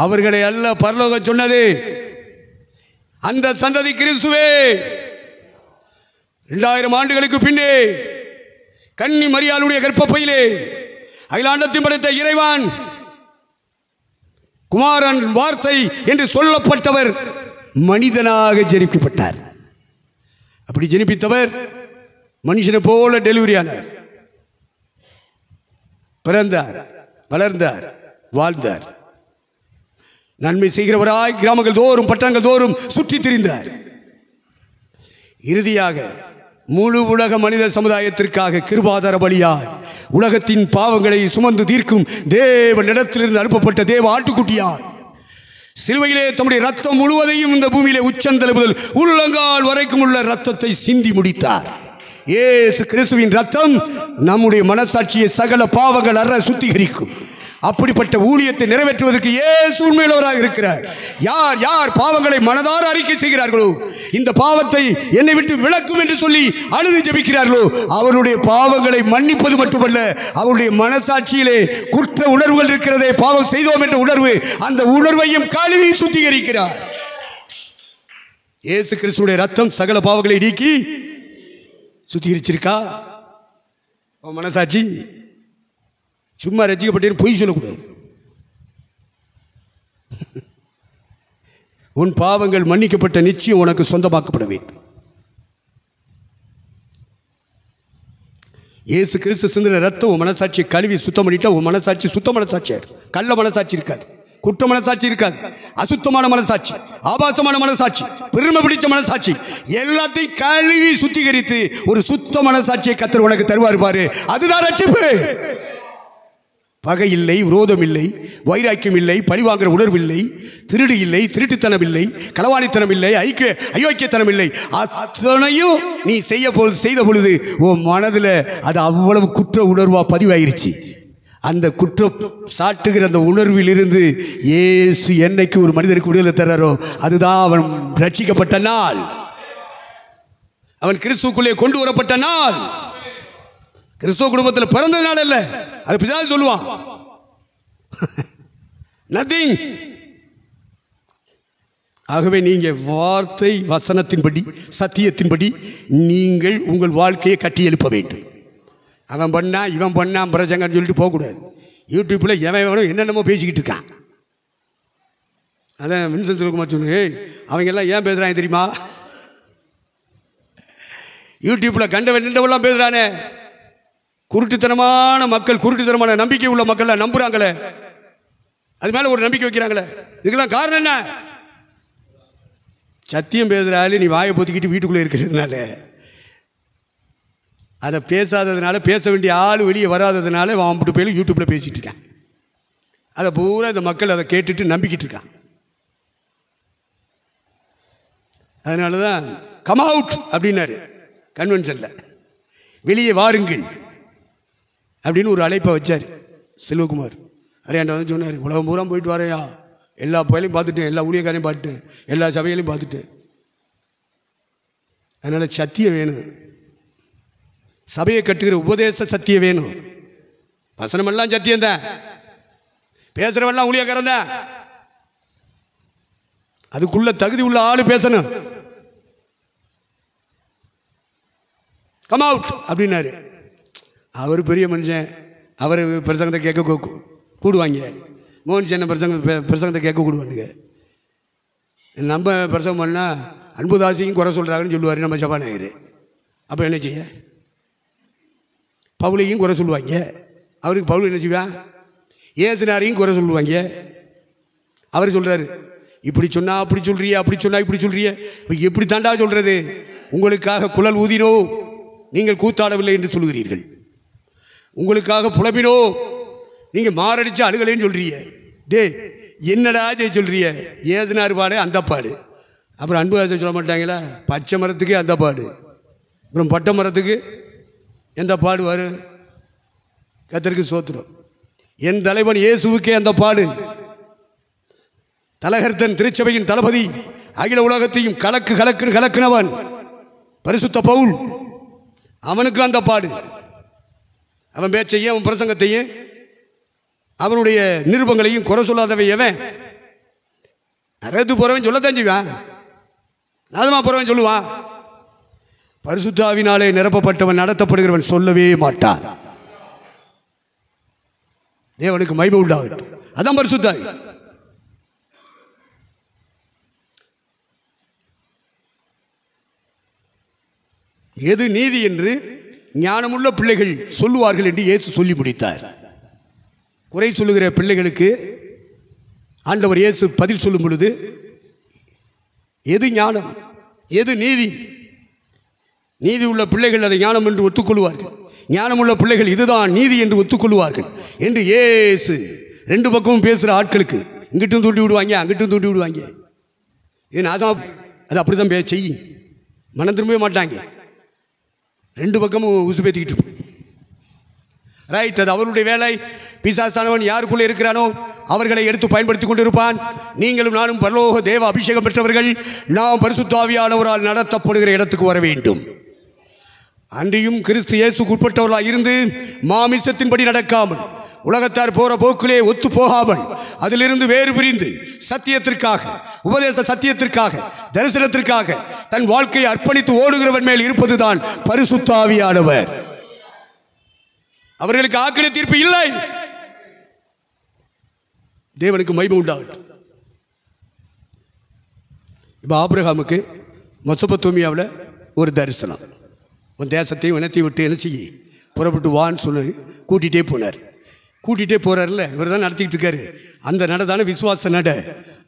அவர்களை அல்ல பரலோகம் சொன்னது. அந்த சந்ததி கிறிஸ்துவே 2000 ஆண்டுகளுக்கு பின்னே கன்னி மரியாளுடைய கர்ப்பப்பையிலே அகிலாண்டத்தின் படைத்த இறைவான் குமாரன் வார்த்தை என்று சொல்லப்பட்டவர் மனிதனாக ஜெனிக்கப்பட்டார். அப்படி ஜெனிப்பித்தவர் மனுஷனை போல டெலிவரி ஆனார், பிறந்தார், வளர்ந்தார், வாழ்ந்தார். நன்மை செய்கிறவராய் கிராமங்கள் தோறும் பட்டணங்கள் தோறும் சுற்றி திரிந்தார். இறுதியாக முழு உலக மனித சமுதாயத்திற்காக கிருபாதார பலியாய் உலகத்தின் பாவங்களை சுமந்து தீர்க்கும் தேவனிடத்திலிருந்து அனுப்பப்பட்ட தேவ ஆட்டுக்குட்டியார் சிலுவையிலே தம்முடைய ரத்தம் முழுவதையும் இந்த பூமியிலே உச்சந்தலை முதல் உள்ளங்கால் வரைக்கும் உள்ள ரத்தத்தை சிந்தி முடித்தார். இயேசு கிறிஸ்துவின் ரத்தம் நம்முடைய மனசாட்சியை சகல பாவங்கள் அற சுத்திகரிக்கும். அப்படிப்பட்ட ஊழியத்தை நிறைவேற்றுவதற்கு இயேசு உண்மையுள்ளவராக இருக்கிறார். யார் யார் பாவங்களை மனதார அறிக்கை செய்கிறார்களோ, இந்த பாவத்தை என்னை விட்டு விலக்கும் என்று சொல்லி அழுது ஜெபிக்கிறார்களோ, அவருடைய பாவங்களை மன்னிப்பது மட்டுமல்ல, அவருடைய மனசாட்சியிலே குற்ற உணர்வுகள் இருக்கிறதே, பாவம் செய்தோம் என்ற உணர்வு, அந்த உணர்வையும் கழுவி சுத்திகரிக்கிறார். இயேசு கிறிஸ்துடைய ரத்தம் சகல பாவங்களை நீக்கி சுத்திகரிச்சிருக்கா? மனசாட்சி சும்மா ரசிக்கப்பட்டேன்னு பொய் சொல்லக்கூடாது. உன் பாவங்கள் மன்னிக்கப்பட்ட நிச்சயம் உனக்கு சொந்தமாக்கப்பட வேண்டும். இயேசு கிறிஸ்து சிந்தின ரத்தம் உன் மனசாட்சியை கழுவி சுத்தம் பண்ணிட்டா உன் மனசாட்சி சுத்த மனசாட்சியார். கள்ள மனசாட்சி இருக்காது, குற்ற மனசாட்சி இருக்காது, அசுத்தமான மனசாட்சி, ஆபாசமான மனசாட்சி, பெருமை பிடிச்ச மனசாட்சி எல்லாத்தையும் கழுவி சுத்திகரித்து ஒரு சுத்த மனசாட்சியை கர்த்தர் உனக்கு தருவார் பாரு. அதுதான் ரட்சிப்பு. பகை இல்லை, விரோதம் இல்லை, வைராக்கியம் இல்லை, பழிவாங்கிற உணர்வு இல்லை, திருடு இல்லை, திருட்டுத்தனம் இல்லை, களவாணித்தனம் இல்லை, அயோக்கியத்தனம் இல்லை. அத்தனையும் நீ செய்த பொழுது உன் மனதில் அது அவ்வளவு குற்ற உணர்வாக பதிவாயிருச்சு. அந்த குற்றம் சாட்டுகிற அந்த உணர்வில் இருந்து இயேசு என்னைக்கு ஒரு மனிதருக்கு விடுதலை தர்றாரோ அதுதான் அவன் ரட்சிக்கப்பட்ட நாள், அவன் கிறிஸ்துவுக்குள்ளே கொண்டு வரப்பட்ட நாள். கிறிஸ்துவ குடும்பத்தில் பிறந்த நாள் அல்ல, அது பிசாசு சொல்லுவான். நத்திங். ஆகவே நீங்கள் வார்த்தை வசனத்தின்படி சத்தியத்தின்படி நீங்கள் உங்கள் வாழ்க்கையை கட்டி எழுப்ப வேண்டும். அவன் பண்ணா இவன் பண்ணான் பிரச்சங்கன்னு சொல்லிட்டு போகக்கூடாது. யூடியூப்பில் எவன் வேணும் என்னென்னமோ பேசிக்கிட்டு இருக்கான். அதான் வின்சென்ட் சிவகுமார் சொல்லுங்க, அவங்கெல்லாம் ஏன் பேசுகிறாங்க தெரியுமா? யூடியூப்பில் கண்டவெல்லாம் பேசுகிறானே, குருட்டுத்தனமான மக்கள், குருட்டுத்தனமான நம்பிக்கை உள்ள மக்கள் நம்புகிறாங்களே, அது மேலே ஒரு நம்பிக்கை வைக்கிறாங்களே, இதுக்கெல்லாம் காரணம் என்ன? சத்தியம் பேசுகிறாள் நீ வாயை பொத்திக்கிட்டு வீட்டுக்குள்ளே இருக்கிறதுனால, அதை பேசாததுனால, பேச வேண்டிய ஆள் வெளியே வராததுனால அவன் மட்டும் போய் யூடியூப்பில் பேசிகிட்டு இருக்கான். அதை பூரா இந்த மக்கள் அதை கேட்டுட்டு நம்பிக்கிட்டு இருக்கான். அதனால தான் கம் அவுட் அப்படின்னாரு கன்வென்ஷனில், வெளியே வாருங்கள் அப்படின்னு ஒரு அழைப்பை வச்சார் செல்வகுமார். அரையாண்ட வந்து சொன்னார், உலகம் பூரா போயிட்டு வரையா, எல்லா பயிலையும் பார்த்துட்டேன், எல்லா ஊழியக்காரையும் பார்த்துட்டேன், எல்லா சபையிலையும் பார்த்துட்டேன். அதனால் சத்தியம் வேணும், சபையை கட்டுகிற உபதேச சத்தியம் வேணும். வசனமெல்லாம் சத்தியம்தான், பேசுகிறவெல்லாம் ஊழியக்காரன் தான், அதுக்குள்ள தகுதி உள்ள ஆள் பேசணும். கம் அவுட் அப்படின்னாரு. அவர் பெரிய மனுஷன், அவர் பிரசங்கத்தை கேட்க கூடுவாங்க. மோகன் சேன பிரசங்கத்தை கேட்க கூடுவானுங்க. நம்ம பிரசங்கம் பண்ணால் அன்புதாசியும் குறை சொல்கிறாங்கன்னு சொல்லுவார் நம்ம சபாநாயகர். அப்போ என்ன செய்ய? பவுலையும் குறை சொல்லுவாங்க. அவருக்கு பவுல் என்ன செய்வான்? ஏசுனாரையும் குறை சொல்லுவாங்க. அவர் சொல்கிறாரு, இப்படி சொன்னால் அப்படி சொல்கிறிய, அப்படி சொன்னால் இப்படி சொல்கிறிய, எப்படி தாண்டா சொல்கிறது? உங்களுக்காக குழல் ஊதினோ நீங்கள் கூத்தாடவில்லை என்று சொல்கிறீர்கள், உங்களுக்காக புலம்பினோ நீங்கள் மாரடிச்சு அழுகலேன்னு சொல்கிறீங்க. டே என்னடா சொல்கிறிய? ஏசுனார் பாடு அந்த பாடு, அப்புறம் அன்பு சொல்ல மாட்டாங்களா? பச்சை மரத்துக்கே அந்த பாடு, அப்புறம் பட்டை மரத்துக்கு எந்த பாடு வரும்? கர்த்தருக்கு ஸ்தோத்திரம். என் தலைவன் இயேசுவுக்கே அந்த பாடு. தலகர்த்தன் திருச்சபையின் தளபதி, அகில உலகத்தையும் கலக்குனவன் பரிசுத்த பவுல், அவனுக்கு அந்த பாடு. அவன் பேச்சையும் அவன் பிரசங்கத்தையும் அவனுடைய நிருபங்களையும் குறை சொல்லாதவன் எவன்? அறுத்து போகிறவன் சொல்லத்தான் செய்வான், நாதமா போகிறவன் சொல்லுவான். பரிசுத்தாவினாலே நிரப்பப்பட்டவன் நடத்தப்படுகிறவன் சொல்லவே மாட்டான். தேவனுக்கு மகிமை உண்டாகும். அதான் பரிசுத்தாவி. எது நீதி என்று ஞானமுள்ள பிள்ளைகள் சொல்லுவார்கள் என்று இயேசு சொல்லி முடித்தார். குறை சொல்லுகிற பிள்ளைகளுக்கு ஆண்டவர் இயேசு பதில் சொல்லும் பொழுது, எது ஞானம், எது நீதி, நீதி உள்ள பிள்ளைகள் அதை ஞானம் என்று ஒத்துக்கொள்வார்கள். ஞானமுள்ள பிள்ளைகள் இதுதான் நீதி என்று ஒத்துக்கொள்வார்கள் என்று இயேசு ரெண்டு பக்கமும் பேசுகிற ஆட்களுக்கு இங்கிட்டும் தூண்டி விடுவாங்க, அங்கிட்டும் தூண்டி விடுவாங்க. இது நாசம், அது அப்படி தான் செய்யும். மனம் திரும்பவே மாட்டாங்க. ரெண்டு பக்கமும் உசு பேத்திக்கிட்டு ரைட். அது அவருடைய வேலை. பிசாசானவன் யாருக்குள்ளே இருக்கிறானோ அவர்களை எடுத்து பயன்படுத்தி கொண்டிருப்பான். நீங்களும் நானும் பரலோக தேவ அபிஷேகம் பெற்றவர்கள். நாம் பரிசுத்த ஆவியானவரால் நடத்தப்படுகிற இடத்துக்கு வர வேண்டும். அன்றியும் கிறிஸ்து இயேசுக்கு உட்பட்டவர்களாக இருந்து மாமிசத்தின்படி நடக்காமல், உலகத்தார் போற போக்கிலே ஒத்து போகாமல், அதிலிருந்து வேறு பிரிந்து சத்தியத்திற்காக, உபதேச சத்தியத்திற்காக, தரிசனத்திற்காக தன் வாழ்க்கையை அர்ப்பணித்து ஓடுகிறவன் மேல் இருப்பதுதான் பரிசுத்த ஆவியானவர். அவர்களுக்கு ஆக்கினை தீர்ப்பு இல்லை. தேவனுக்கு மகிமை உண்டாகட்டும். இப்போ ஆபிரகாமுக்கு மெசொப்பொத்தேமியாவில் ஒரு தரிசனம். உன் தேசத்தையும் இனத்தையும் விட்டு என்ன செய்ய புறப்பட்டு வான்னு சொன்னார். கூட்டிகிட்டே போனார். கூட்டிகிட்டே போகிறார்ல, இவர் தான் நடத்திக்கிட்டு இருக்காரு. அந்த நடதான விசுவாச நடை,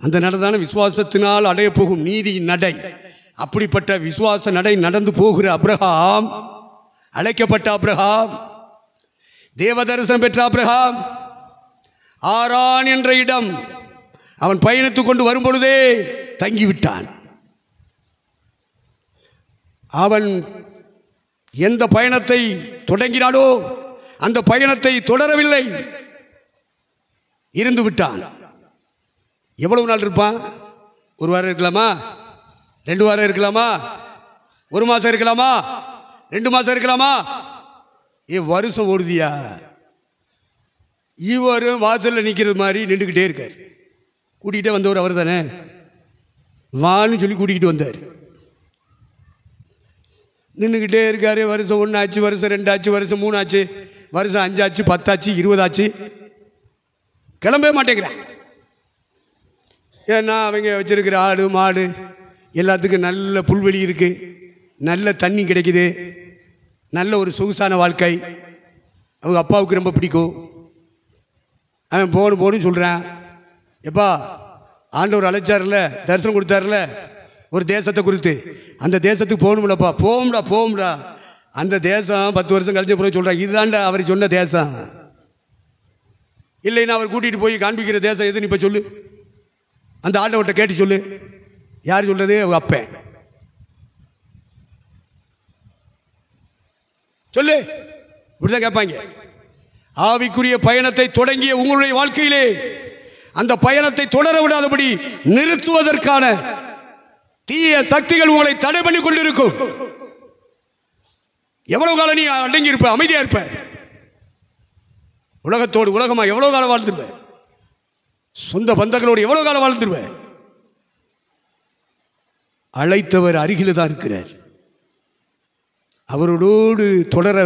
அந்த நடதான விசுவாசத்தினால் அடைய போகும் நீதியின் நடை. அப்படிப்பட்ட விசுவாச நடை நடந்து போகிற ஆபிரகாம், அழைக்கப்பட்ட ஆபிரகாம், தேவ தரிசனம் பெற்ற ஆபிரகாம், ஆரான் என்ற இடம் அவன் பயணித்துக் கொண்டு வரும்பொழுதே தங்கிவிட்டான். அவன் எந்த பயணத்தை தொடங்கினானோ அந்த பயணத்தை தொடரவில்லை, இருந்து விட்டான். எவ்வளவு நாள் இருப்பான்? ஒரு வாரம் இருக்கலாமா? 2 வாரம் இருக்கலாமா? 1 மாதம் இருக்கலாமா? 2 மாதம் இருக்கலாமா? வருஷம் ஓடுதியா? இவரும் வாசலில் நிற்கிறது மாதிரி நின்றுக்கிட்டே இருக்கார். கூட்டிகிட்டே வந்தவர் அவர் தானே, வான்னு சொல்லி கூட்டிகிட்டு வந்தார். நின்றுக்கிட்டே இருக்கார். வருஷம் 1 ஆச்சு, வருஷம் 2 ஆச்சு, வருஷம் 3 ஆச்சு, வருஷம் 5 ஆச்சு, 10 ஆச்சு, 20 ஆச்சு. கிளம்பவே மாட்டேங்கிறான். ஏன்னா அவங்க வச்சிருக்கிற ஆடு மாடு எல்லாத்துக்கும் நல்ல புல்வெளி இருக்குது, நல்ல தண்ணி கிடைக்குது, நல்ல ஒரு சொகுசான வாழ்க்கை. அவங்க அப்பாவுக்கு ரொம்ப பிடிக்கும். அவன் போகணும்னு சொல்கிறான். எப்பா ஆண்டவர் அழைச்சார்ல, தரிசனம் கொடுத்தார்ல ஒரு தேசத்தை குறித்து, அந்த தேசத்துக்கு போகணும்லப்பா. போகும்டா. அந்த தேசம் 10 வருஷம் கழிச்ச பிறகு சொல்கிறான், இதுதான்டா அவர் சொன்ன தேசம். இல்லைன்னா அவர் கூட்டிகிட்டு போய் காண்பிக்கிற தேசம் எதுன்னு இப்போ சொல்லு. அந்த ஆண்டவர்கிட்ட கேட்டு சொல்லு. யார் சொல்கிறது? அவங்க அப்பன். சொல்லு. இப்படிதான் கேட்பாங்க. ஆவிக்குரிய பயணத்தை தொடங்கிய உங்களுடைய வாழ்க்கையிலே அந்த பயணத்தை தொடர விடாதபடி நிறுத்துவதற்கான தீய சக்திகள் உங்களை தடை பண்ணி கொண்டிருக்கும். எவ்வளவு காலம் நீ அடங்கி இருப்ப, அமைதியா இருப்ப? உலகத்தோடு உலகமா எவ்வளவு காலம் வாழ்ந்துருவ? சொந்த பந்தங்களோடு எவ்வளவு காலம் வாழ்ந்துருவ? அழைத்தவர் அருகில் தான் இருக்கிறார். அவரோடு தொடர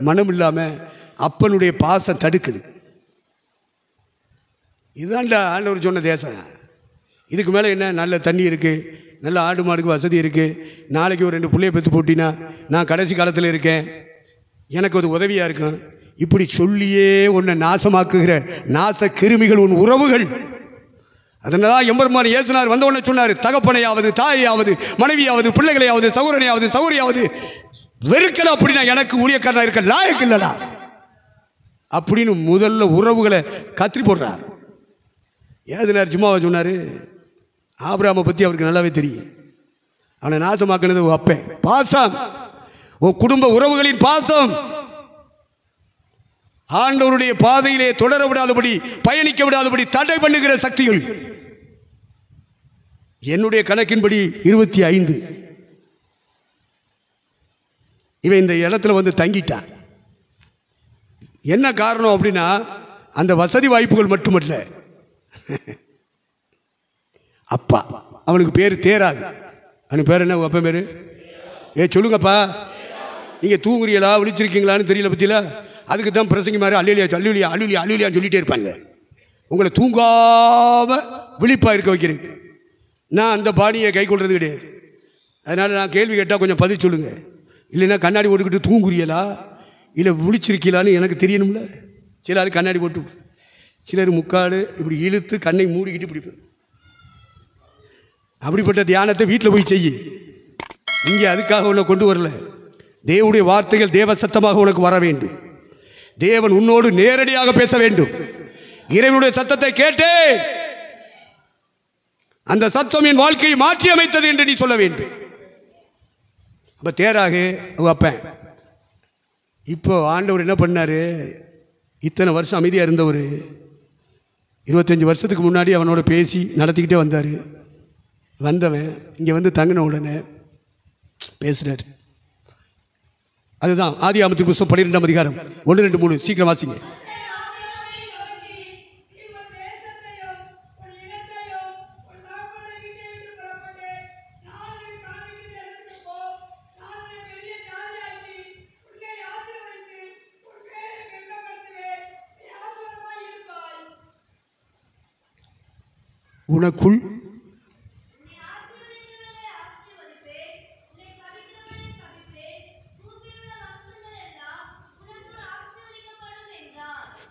மனம் இல்லாமல் அப்பனுடைய பாசம் தடுக்குது. இதுதான்டா ஆண்டவர் சொன்ன தேசம். இதுக்கு மேலே என்ன? நல்ல தண்ணி இருக்குது, நல்ல ஆடு மாடுக்கு வசதி இருக்குது. நாளைக்கு ஒரு 2 பிள்ளைய பெற்று போட்டினா நான் கடைசி காலத்தில் இருக்கேன், எனக்கு அது உதவியாக இருக்கும். இப்படி சொல்லியே உன்னை நாசமாக்குகிற நாச கிருமிகள் உன் உறவுகள். அதனால எம்பெருமான் இயேசுனார் வந்த உடனே சொன்னார், தகப்பனையாவது தாயாவது மனைவியாவது பிள்ளைகளையாவது சகோதரனையாவது சகோதரியாவது வெறுக்கல அப்படின்னா எனக்கு ஊழியக்காரனா இருக்க லாயக்கு இல்லடா அப்படின்னு முதல்ல உறவுகளை கத்திரி போடுறார். ஏதுனார் சும்மாவா சொன்னார்? ஆபிரகாமை பற்றி அவருக்கு நல்லாவே தெரியும். அவனை நாசமாக்கினது அப்பேன் பாசம், குடும்ப உறவுகளின் பாசம். ஆண்டவருடைய பாதையிலே தொடர விடாதபடி, பயணிக்க விடாதபடி தடை பண்ணுகிற சக்திகள். என்னுடைய கணக்கின்படி 25 இவன் இந்த இடத்துல வந்து தங்கிட்டான். என்ன காரணம் அப்படின்னா அந்த வசதி வாய்ப்புகள் மட்டுமல்ல, அப்பா அவனுக்கு பேர் தேராது. அவனுக்கு பேர் என்ன? அப்பா பேர் சொல்லுங்கப்பா. நீங்கள் தூங்குறீங்களா விழிச்சிருக்கீங்களான்னு தெரியல பற்றியில. அதுக்கு தான் பிரசங்கி மாதிரி அல்லியா அல்லியா அல்லியா அல்லியான்னு சொல்லிகிட்டே இருப்பாங்க. உங்களை தூங்காமல் விழிப்பாக இருக்க வைக்கிறேன். நான் அந்த பாணியை கை கொள்வது கிடையாது. அதனால் நான் கேள்வி கேட்டால் கொஞ்சம் பதில் சொல்லுங்கள். இல்லைன்னா கண்ணாடி போட்டுக்கிட்டு தூங்குறீங்களா இல்லை விழிச்சிருக்கீங்களான்னு எனக்கு தெரியணும்ல. சிலர் கண்ணாடி போட்டு, சிலர் முக்காடு இப்படி இழுத்து கண்ணை மூடிக்கிட்டு பிடிப்பேன். அப்படிப்பட்ட தியானத்தை வீட்டில் போய் செய்ய. இங்கே அதுக்காக ஒன்று கொண்டு வரல. தேவனுடைய வார்த்தைகள் தேவ சத்தமாக உனக்கு வர வேண்டும். தேவன் உன்னோடு நேரடியாக பேச வேண்டும். இறைவனுடைய சத்தத்தை கேட்டேன், அந்த சத்தம் என் வாழ்க்கையை மாற்றி அமைத்தது என்று நீ சொல்ல வேண்டும். அப்போ தேராக வைப்பேன். இப்போ ஆண்டவர் என்ன பண்ணார்? இத்தனை வருஷம் அமைதியாக இருந்தவர் 25 வருஷத்துக்கு முன்னாடி அவனோட பேசி நடத்திக்கிட்டே வந்தார். வந்தவன் இங்கே வந்து தங்கின உடனே பேசுகிறார். அதுதான் ஆதியாகமத்தின் புத்தகம் 12ஆம் அதிகாரம் 1, 2, 3 சீக்கிரம் வாசிங்க. உனக்குள்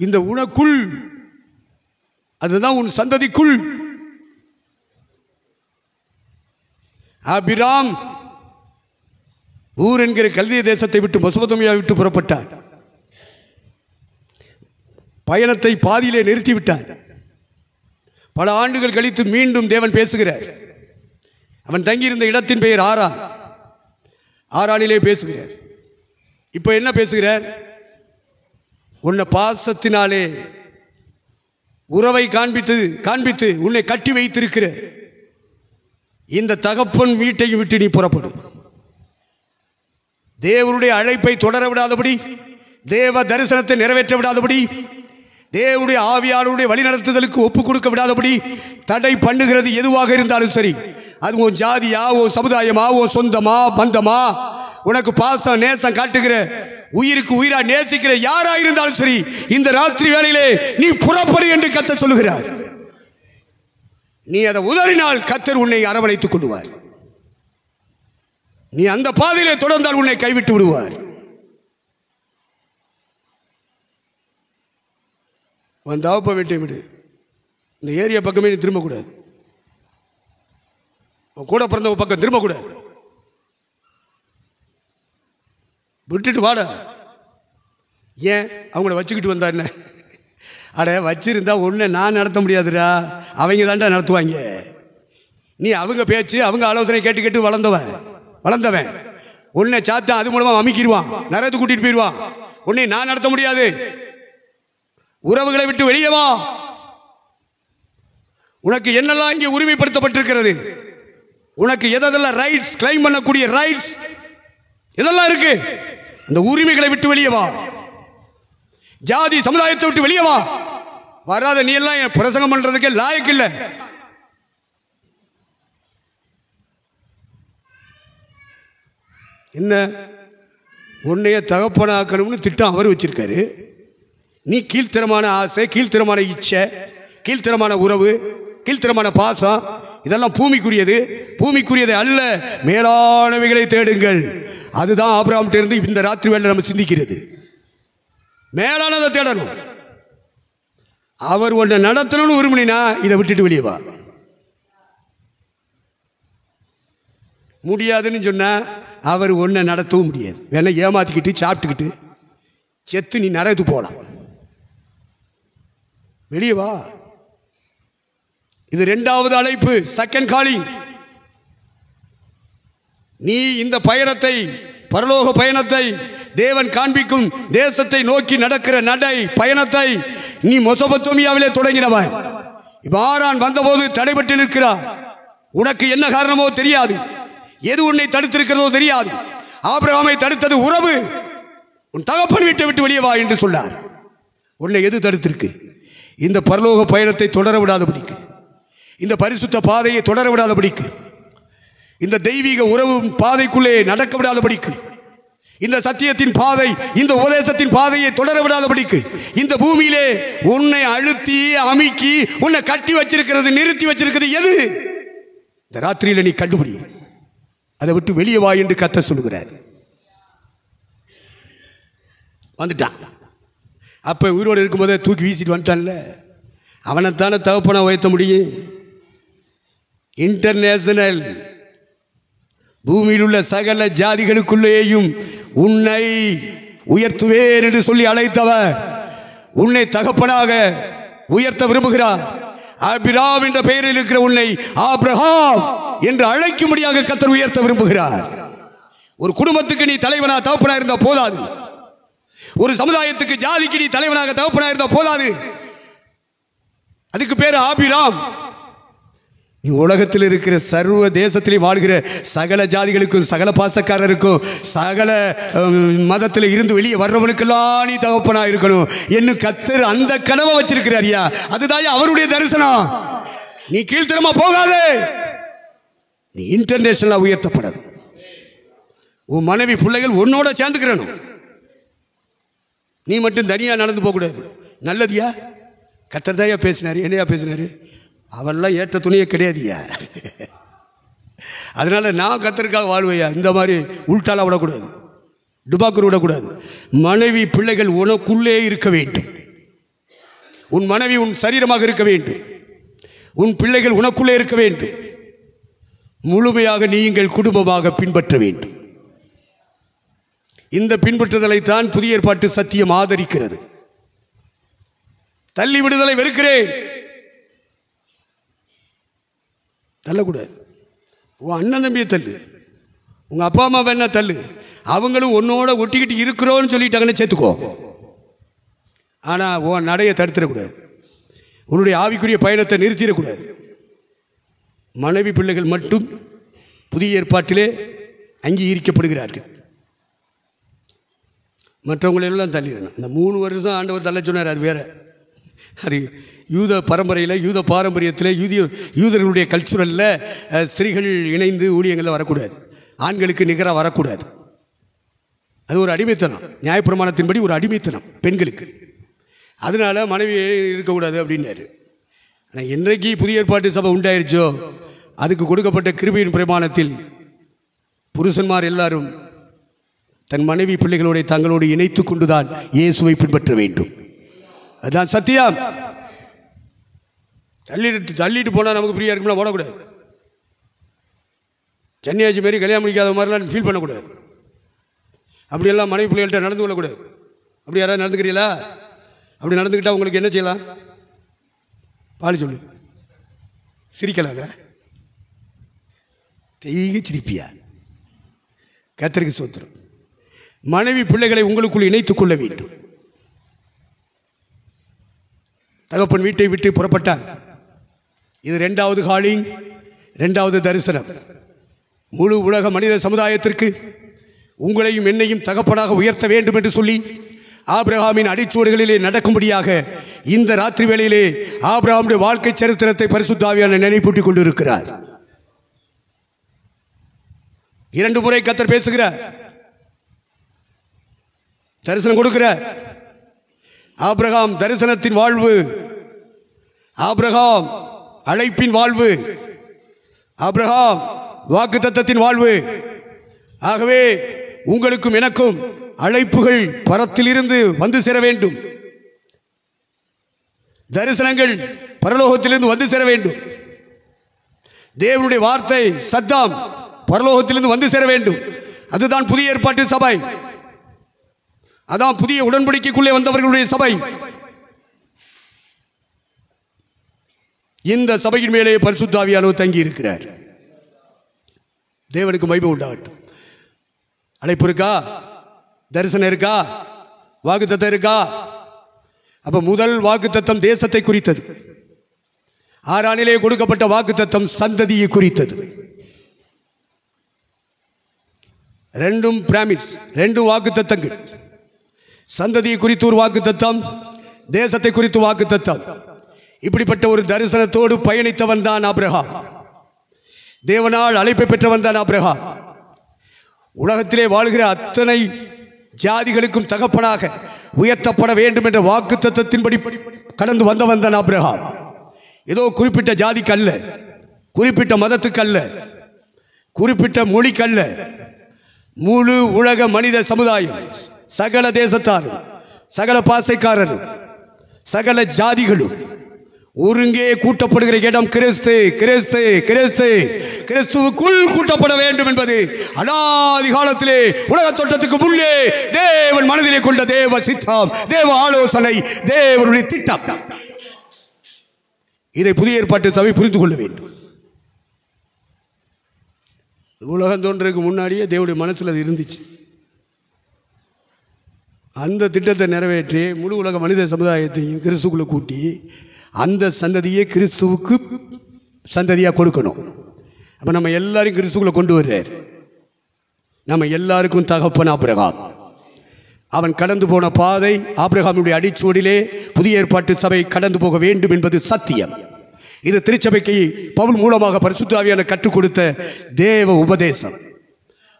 இந்த உனக்குள், அதுதான் உன் சந்ததிக்குள். ஆபிராம் ஊர் என்கிற கல்திய தேசத்தை விட்டு மெசொப்பொத்தாமியா விட்டு புறப்பட்டார். பயணத்தை பாதியிலே நிறுத்திவிட்டார். பல ஆண்டுகள் கழித்து மீண்டும் தேவன் பேசுகிறார். அவன் தங்கியிருந்த இடத்தின் பெயர் ஆரான். ஆரானிலே பேசுகிறார். இப்போ என்ன பேசுகிறார்? உன்னை பாசத்தினாலே உறவை காண்பித்து உன்னை கட்டி வைத்திருக்கிற இந்த தகப்பன் வீட்டையும் விட்டு நீ புறப்படு. தேவனுடைய அழைப்பை தொடர விடாதபடி, தேவ தரிசனத்தை நிறைவேற்ற விடாதபடி, தேவனுடைய ஆவியானவருடைய வழிநடத்துதலுக்கு ஒப்பு கொடுக்க விடாதபடி தடை பண்ணுகிறது எதுவாக இருந்தாலும் சரி, அது உன் ஜாதியா, உன் சமுதாயமா, உன் சொந்தமா, பந்தமா, உனக்கு பாசம் நேசம் காட்டுகிற, உயிருக்கு உயிரா நேசிக்கிற யாரா இருந்தாலும் சரி, இந்த ராத்திரி வேளையிலே நீ புறப்படு என்று கர்த்தர் சொல்லுகிறார். நீ அதை உதறினால் கர்த்தர் உன்னை அரவணைத்துக் கொள்வார். நீ அந்த பாதையிலே தொடர்ந்தால் உன்னை கைவிட்டு விடுவார். உன் தகப்ப வீட்டை விடு. இந்த ஏரியா பக்கமே நீ திரும்பக்கூடாது. உன் கூட பிறந்த பக்கம் திரும்பக்கூடாது. விட்டுட்டு வாடா. ஏன் அவங்கள வச்சுக்கிட்டு வந்தா என்ன? அட வச்சிருந்தா ஒன்று நான் நடத்த முடியாதுடா, அவங்க தான்டா நடத்துவாங்க. நீ அவங்க பேச்சு அவங்க ஆலோசனை கேட்டு கேட்டு வளர்ந்தவன் உன்னை சாத்தா அது மூலமாக அமுக்கிடுவான், நரத்து கூட்டிகிட்டு போயிடுவான். உன்னை நான் நடத்த முடியாது. உறவுகளை விட்டு வெளியே வா. உனக்கு என்னெல்லாம் இங்கே உரிமைப்படுத்தப்பட்டிருக்கிறது, உனக்கு எதெல்லாம் ரைட்ஸ் கிளைம் பண்ணக்கூடிய ரைட்ஸ் இதெல்லாம் இருக்கு, அந்த உரிமைகளை விட்டு வெளியே வா. ஜாதி சமுதாயத்தை விட்டு வெளியே வா. வராத நீ எல்லாம் பிரசங்கம் பண்றதுக்கே லாயக்கு இல்லை. என்ன உன்னைய தகப்பனாக்கணும்னு திட்டம் அவர் வச்சிருக்காரு. நீ கீழ்த்தரமான ஆசை, கீழ்த்தரமான இச்சை, கீழ்த்தரமான உறவு, கீழ்த்தரமான பாசம் இதெல்லாம் பூமிக்குரியது. பூமிக்குரியதை அல்ல, மேலானவைகளை தேடுங்கள். அதுதான் ஆபிரகாம் இருந்து இந்த ராத்திரி வேளை நம்ம சிந்திக்கிறது. மேலானதை தேடணும். அவர் உன்னை நடத்தணும்னு விரும்பினா இதை விட்டுட்டு வெளியே வா. முடியாதுன்னு சொன்னா அவர் உன்னை நடத்தவும் முடியாது. வேணா ஏமாத்திக்கிட்டு சாப்பிட்டுக்கிட்டு செத்து நீ நரகத்து போகலாம். வெளியே வா. இது 2வது அழைப்பு, செகண்ட் காலிங். நீ இந்த பயணத்தை, பரலோக பயணத்தை, தேவன் காண்பிக்கும் தேசத்தை நோக்கி நடக்கிற பயணத்தை நீ மெசொப்பொத்தாமியாவிலே தொடங்கினவன். இப்ப ஆரான் வந்தபோது தடைபட்டு நிற்கிறார். உனக்கு என்ன காரணமோ தெரியாது, எது உன்னை தடுத்திருக்கிறதோ தெரியாது. ஆபிரகாமை தடுத்தது உறவு. உன் தகப்பன் வீட்டை விட்டு வெளியே வா என்று சொன்னார். உன்னை எது தடுத்திருக்கு? இந்த பரலோக பயணத்தை தொடர விடாதபடிக்கு, இந்த பரிசுத்த பாதையை தொடர விடாதபடிக்கு, இந்த தெய்வீக உறவு பாதைக்குள்ளே நடக்க விடாதபடிக்கு, இந்த சத்தியத்தின் பாதை, இந்த உபதேசத்தின் பாதையை தொடர விடாதபடிக்கு, இந்த பூமியிலே உன்னை அழுத்தி அமுக்கி உன்னை கட்டி வச்சிருக்கிறது, நிறுத்தி வச்சிருக்கிறது எது? இந்த ராத்திரியில் நீ கண்டுபிடி. அதை விட்டு வெளியே வா என்று கர்த்தர் சொல்லுகிறார். வந்துட்டான். அப்போ உயிரோடு இருக்கும்போதே தூக்கி வீசிட்டு வந்துட்டான்ல, அவனைத்தானே தகப்பனை உயர்த்த முடியும். இன்டர்நேஷனல் பூமியில் உள்ள சகல ஜாதிகளுக்குள்ளேயும் உன்னை உயர்த்துவேன் என்று சொல்லி அழைத்தவர் உன்னை தகப்பனாக உயர்த்த விரும்புகிறார். ஆபிராம் என்ற பெயரில் இருக்கிற உன்னை ஆபிரகாம் என்று அழைக்கும்படியாக கர்த்தர் உயர்த்த விரும்புகிறார். ஒரு குடும்பத்துக்கு நீ தலைவனா தகப்பனா இருந்தா போதாது. ஒரு சமுதாயத்துக்கு ஜாதிக்கு நீ தலைவனாக தகப்பனா இருந்தா போதாது. அதுக்கு பேர் ஆபிராம். நீ உலகத்தில் இருக்கிற சர்வ தேசத்திலே வாழ்கிற சகல ஜாதிகளுக்கும் சகல பாசக்காரருக்கும் சகல மதத்தில் இருந்து வெளியே வர்றவனுக்கெல்லாம் நீ தகப்பனா இருக்கணும் என்னும் கர்த்தர் அந்த கனவை வச்சிருக்கிறார். ஐயா, அதுதான் அவருடைய தரிசனம். நீ கீழ்த்தரமா போகாதே, நீ இன்டர்நேஷனலா உயர்த்தப்படணும். உன் மனைவி பிள்ளைகள் உன்னோட சேர்ந்துக்கிறணும். நீ மட்டும் தனியா நடந்து போகக்கூடாது. நல்லதியா கர்த்தர் தாயா பேசினாரு, என்னையா பேசினாரு? அவெல்லாம் ஏற்ற துணியே கிடையாதுயா. அதனால நான் கர்த்தருக்காக வாழ்வையா. இந்த மாதிரி உள்டால விடக்கூடாது, டுபாக்கூர் விடக்கூடாது. மனைவி பிள்ளைகள் உனக்குள்ளே இருக்க வேண்டும். உன் மனைவி உன் சரீரமாக இருக்க வேண்டும். உன் பிள்ளைகள் உனக்குள்ளே இருக்க வேண்டும். முழுமையாக நீங்கள் குடும்பமாக பின்பற்ற வேண்டும். இந்த பின்பற்றுதலைத்தான் புதிய ஏற்பாட்டு சத்தியம் ஆதரிக்கிறது. தள்ளி விடுதலை வெறுக்கிறேன், தள்ளக்கூடாது. உன் அண்ணன் தம்பியை தள்ளு, உங்கள் அப்பா அம்மா வேணா தள்ளு. அவங்களும் உன்னோட ஒட்டிக்கிட்டு இருக்கிறோன்னு சொல்லிட்டாங்கன்னு சேர்த்துக்கோ. ஆனால் உன் நடையை தடுத்துடக்கூடாது, உன்னுடைய ஆவிக்குரிய பயணத்தை நிறுத்திடக்கூடாது. மனைவி பிள்ளைகள் மட்டும் புதிய ஏற்பாட்டிலே அங்கீகரிக்கப்படுகிறார்கள். மற்றவங்களெல்லாம் தள்ளிடணும். இந்த 3 வருஷம் ஆண்டவர் தள்ள சொன்னார், அது வேற. அது யூத பரம்பரையில் யூத பாரம்பரியத்தில் யூதர்களுடைய கல்ச்சுரலில் ஸ்திரீகள் இணைந்து ஊழியங்களில் வரக்கூடாது, ஆண்களுக்கு நிகராக வரக்கூடாது. அது ஒரு அடிமைத்தனம், நியாயப்பிரமாணத்தின்படி ஒரு அடிமைத்தனம் பெண்களுக்கு. அதனால் மனைவி இருக்கக்கூடாது அப்படின்னாரு. ஆனால் என்றைக்கு புதிய ஏற்பாட்டு சபை உண்டாயிருச்சோ அதுக்கு கொடுக்கப்பட்ட கிருபையின் பிரமாணத்தில் புருஷன்மார் எல்லாரும் தன் மனைவி பிள்ளைகளோட தங்களோடு இணைத்து கொண்டுதான் இயேசுவை பின்பற்ற வேண்டும். அதுதான் சத்தியம். தள்ளிட்டு போனால் நமக்கு ஃப்ரீயாக இருக்கும்னா போடக்கூடாது. சென்னையாச்சி மாரி கல்யாணம் முடிக்காத மாதிரிலாம் ஃபீல் பண்ணக்கூடாது. அப்படியெல்லாம் மனைவி பிள்ளைகள்கிட்ட நடந்து கொள்ளக்கூடாது. அப்படி யாராவது நடந்துக்கிறீங்களா? அப்படி நடந்துக்கிட்டால் உங்களுக்கு என்ன செய்யலாம்? பாலி சொல்லு. சிரிக்கலாங்க, தெய்வீக சிரிப்பியா? கர்த்தருக்கு ஸ்தோத்திரம். மனைவி பிள்ளைகளை உங்களுக்குள் இணைத்துக் கொள்ள வேண்டும். தகப்பன் வீட்டை விட்டு புறப்பட்டான். இது 2வது காலிங், 2வது தரிசனம். முழு உலக மனித சமுதாயத்திற்கு உங்களையும் என்னையும் தகப்பனாக உயர்த்த வேண்டும் என்று சொல்லி ஆபிரகாமின் அடிச்சுவடுகளிலே நடக்கும்படியாக இந்த ராத்திரி வேளையிலே ஆபிரகாமுடைய வாழ்க்கை சரித்திரத்தை பரிசுத்த ஆவியானவர் நினைப்பூட்டிக் கொண்டிருக்கிறார். 2 முறை கர்த்தர் பேசுகிறார், தரிசனம் கொடுக்கிறார். ஆபிரகாம் தரிசனத்தின் வாழ்வு, ஆபிரகாம் அழைப்பின் வாழ்வு, ஆபிரகாம் வாக்குத்தத்தத்தின் வாழ்வு. ஆகவே உங்களுக்கும் எனக்கும் அழைப்புகள் பரத்திலிருந்து வந்து சேர வேண்டும். தரிசனங்கள் பரலோகத்திலிருந்து வந்து சேர வேண்டும். தேவனுடைய வார்த்தை சத்தம் பரலோகத்திலிருந்து வந்து சேர வேண்டும். அதுதான் புதிய ஏற்பாட்டு சபை. அதான் புதிய உடன்படிக்கைக்குள்ளே வந்தவர்களுடைய சபை. இந்த சபையின் மேலே பரிசுத்த ஆவியானவர் தங்கி இருக்கிறார். தேவனுக்கு மகிமை உண்டாகட்டும். அழைப்பு இருக்கா? தரிசனம் இருக்கா? வாக்குத்தத்தம் இருக்கா? அப்ப முதல் வாக்குத்தத்தம் தேசத்தை குறித்தது. ஆரானிலே கொடுக்கப்பட்ட வாக்குத்தத்தம் சந்ததியை குறித்தது. 2 பிராமிஸ், 2 வாக்குத்தத்தங்கள். சந்ததியை குறித்து ஒரு வாக்குத்தத்தம், தேசத்தை குறித்து வாக்குத்தத்தம். இப்படிப்பட்ட ஒரு தரிசனத்தோடு பயணித்தவன் தான் ஆபிரகாம். தேவனால் அழைப்பை பெற்றவன் தான் ஆபிரகாம். உலகத்திலே வாழ்கிற அத்தனை ஜாதிகளுக்கும் தகப்பனாக உயர்த்தப்பட வேண்டும் என்ற வாக்குத்தத்தத்தின்படி கடந்து வந்தவன் தான் ஆபிரகாம். ஏதோ குறிப்பிட்ட ஜாதிக்கு அல்ல, குறிப்பிட்ட மதத்துக்கு அல்ல, குறிப்பிட்ட மொழிக்கு அல்ல, முழு உலக மனித சமுதாயம், சகல தேசத்தாரும், சகல பாசைக்காரரும், சகல ஜாதிகளும் ஒருங்கே கூட்டப்படுகிற இடம் கிறிஸ்து. கிறிஸ்து கிறிஸ்து கிறிஸ்துவுக்குள் கூட்டப்பட வேண்டும் என்பது அனாதி காலத்திலே உலக தோற்றத்துக்கு முன்னே தேவன் மனதிலே கொண்ட தேவ சித்தம், தேவ ஆலோசனை, தேவனுடைய திட்டம். இதை புதிய ஏற்பாட்டு சபை புரிந்து கொள்ள வேண்டும். உலகம் தோன்றதுக்கு முன்னாடியே தேவனுடைய மனசில் அது இருந்துச்சு. அந்த திட்டத்தை நிறைவேற்றி முழு உலக மனித சமுதாயத்தையும் கிறிஸ்துக்குள்ளே கூட்டி அந்த சந்ததியை கிறிஸ்துவுக்கு சந்ததியாக கொடுக்கணும். அப்போ நம்ம எல்லாரையும் கிறிஸ்துக்குள்ளே கொண்டு வர்றார். நம்ம எல்லாருக்கும் தகப்பன் ஆபிரகாம். அவன் கடந்து போன பாதை, ஆபிரகாமுடைய அடிச்சுவடிலே புதிய ஏற்பாட்டு சபை கடந்து போக வேண்டும் என்பது சத்தியம். இது திருச்சபைக்கு பவுல் மூலமாக பரிசுத்த ஆவியானவர் கற்றுக் கொடுத்த தேவ உபதேசம்.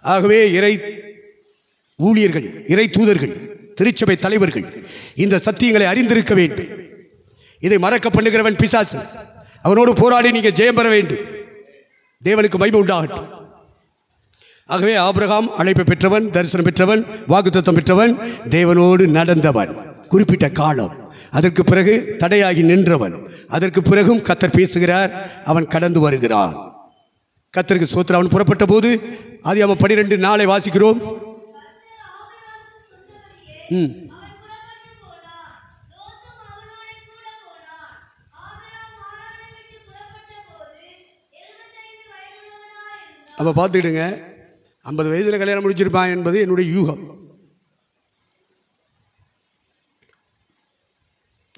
ஆகவே இறை ஊழியர்கள், இறை தூதர்கள், திருச்சபை தலைவர்கள் இந்த சத்தியங்களை அறிந்திருக்க வேண்டும். இதை மறக்க பண்ணுகிறவன் பிசாசு. அவனோடு போராடி நீங்கள் ஜெயம் பெற வேண்டும். தேவனுக்கு மகிமை உண்டாகட்டும். ஆகவே ஆபிரகாம் அழைப்பை பெற்றவன், தரிசனம் பெற்றவன், வாக்குத்தத்தம் பெற்றவன், தேவனோடு நடந்தவன். குறிப்பிட்ட காலம், அதற்கு பிறகு தடையாகி நின்றவன். அதற்கு பிறகும் கர்த்தர் பேசுகிறார். அவன் கடந்து வருகிறான். கர்த்தருக்கு ஸ்தோத்திரம். அவன் புறப்பட்ட போது ஆதியாகமம் 12:4 வாசிக்கிறோம். அப்போ பார்த்துக்கிடுங்க, 50 வயதில் கல்யாணம் முடிச்சிருப்பான் என்பது என்னுடைய யூகம்.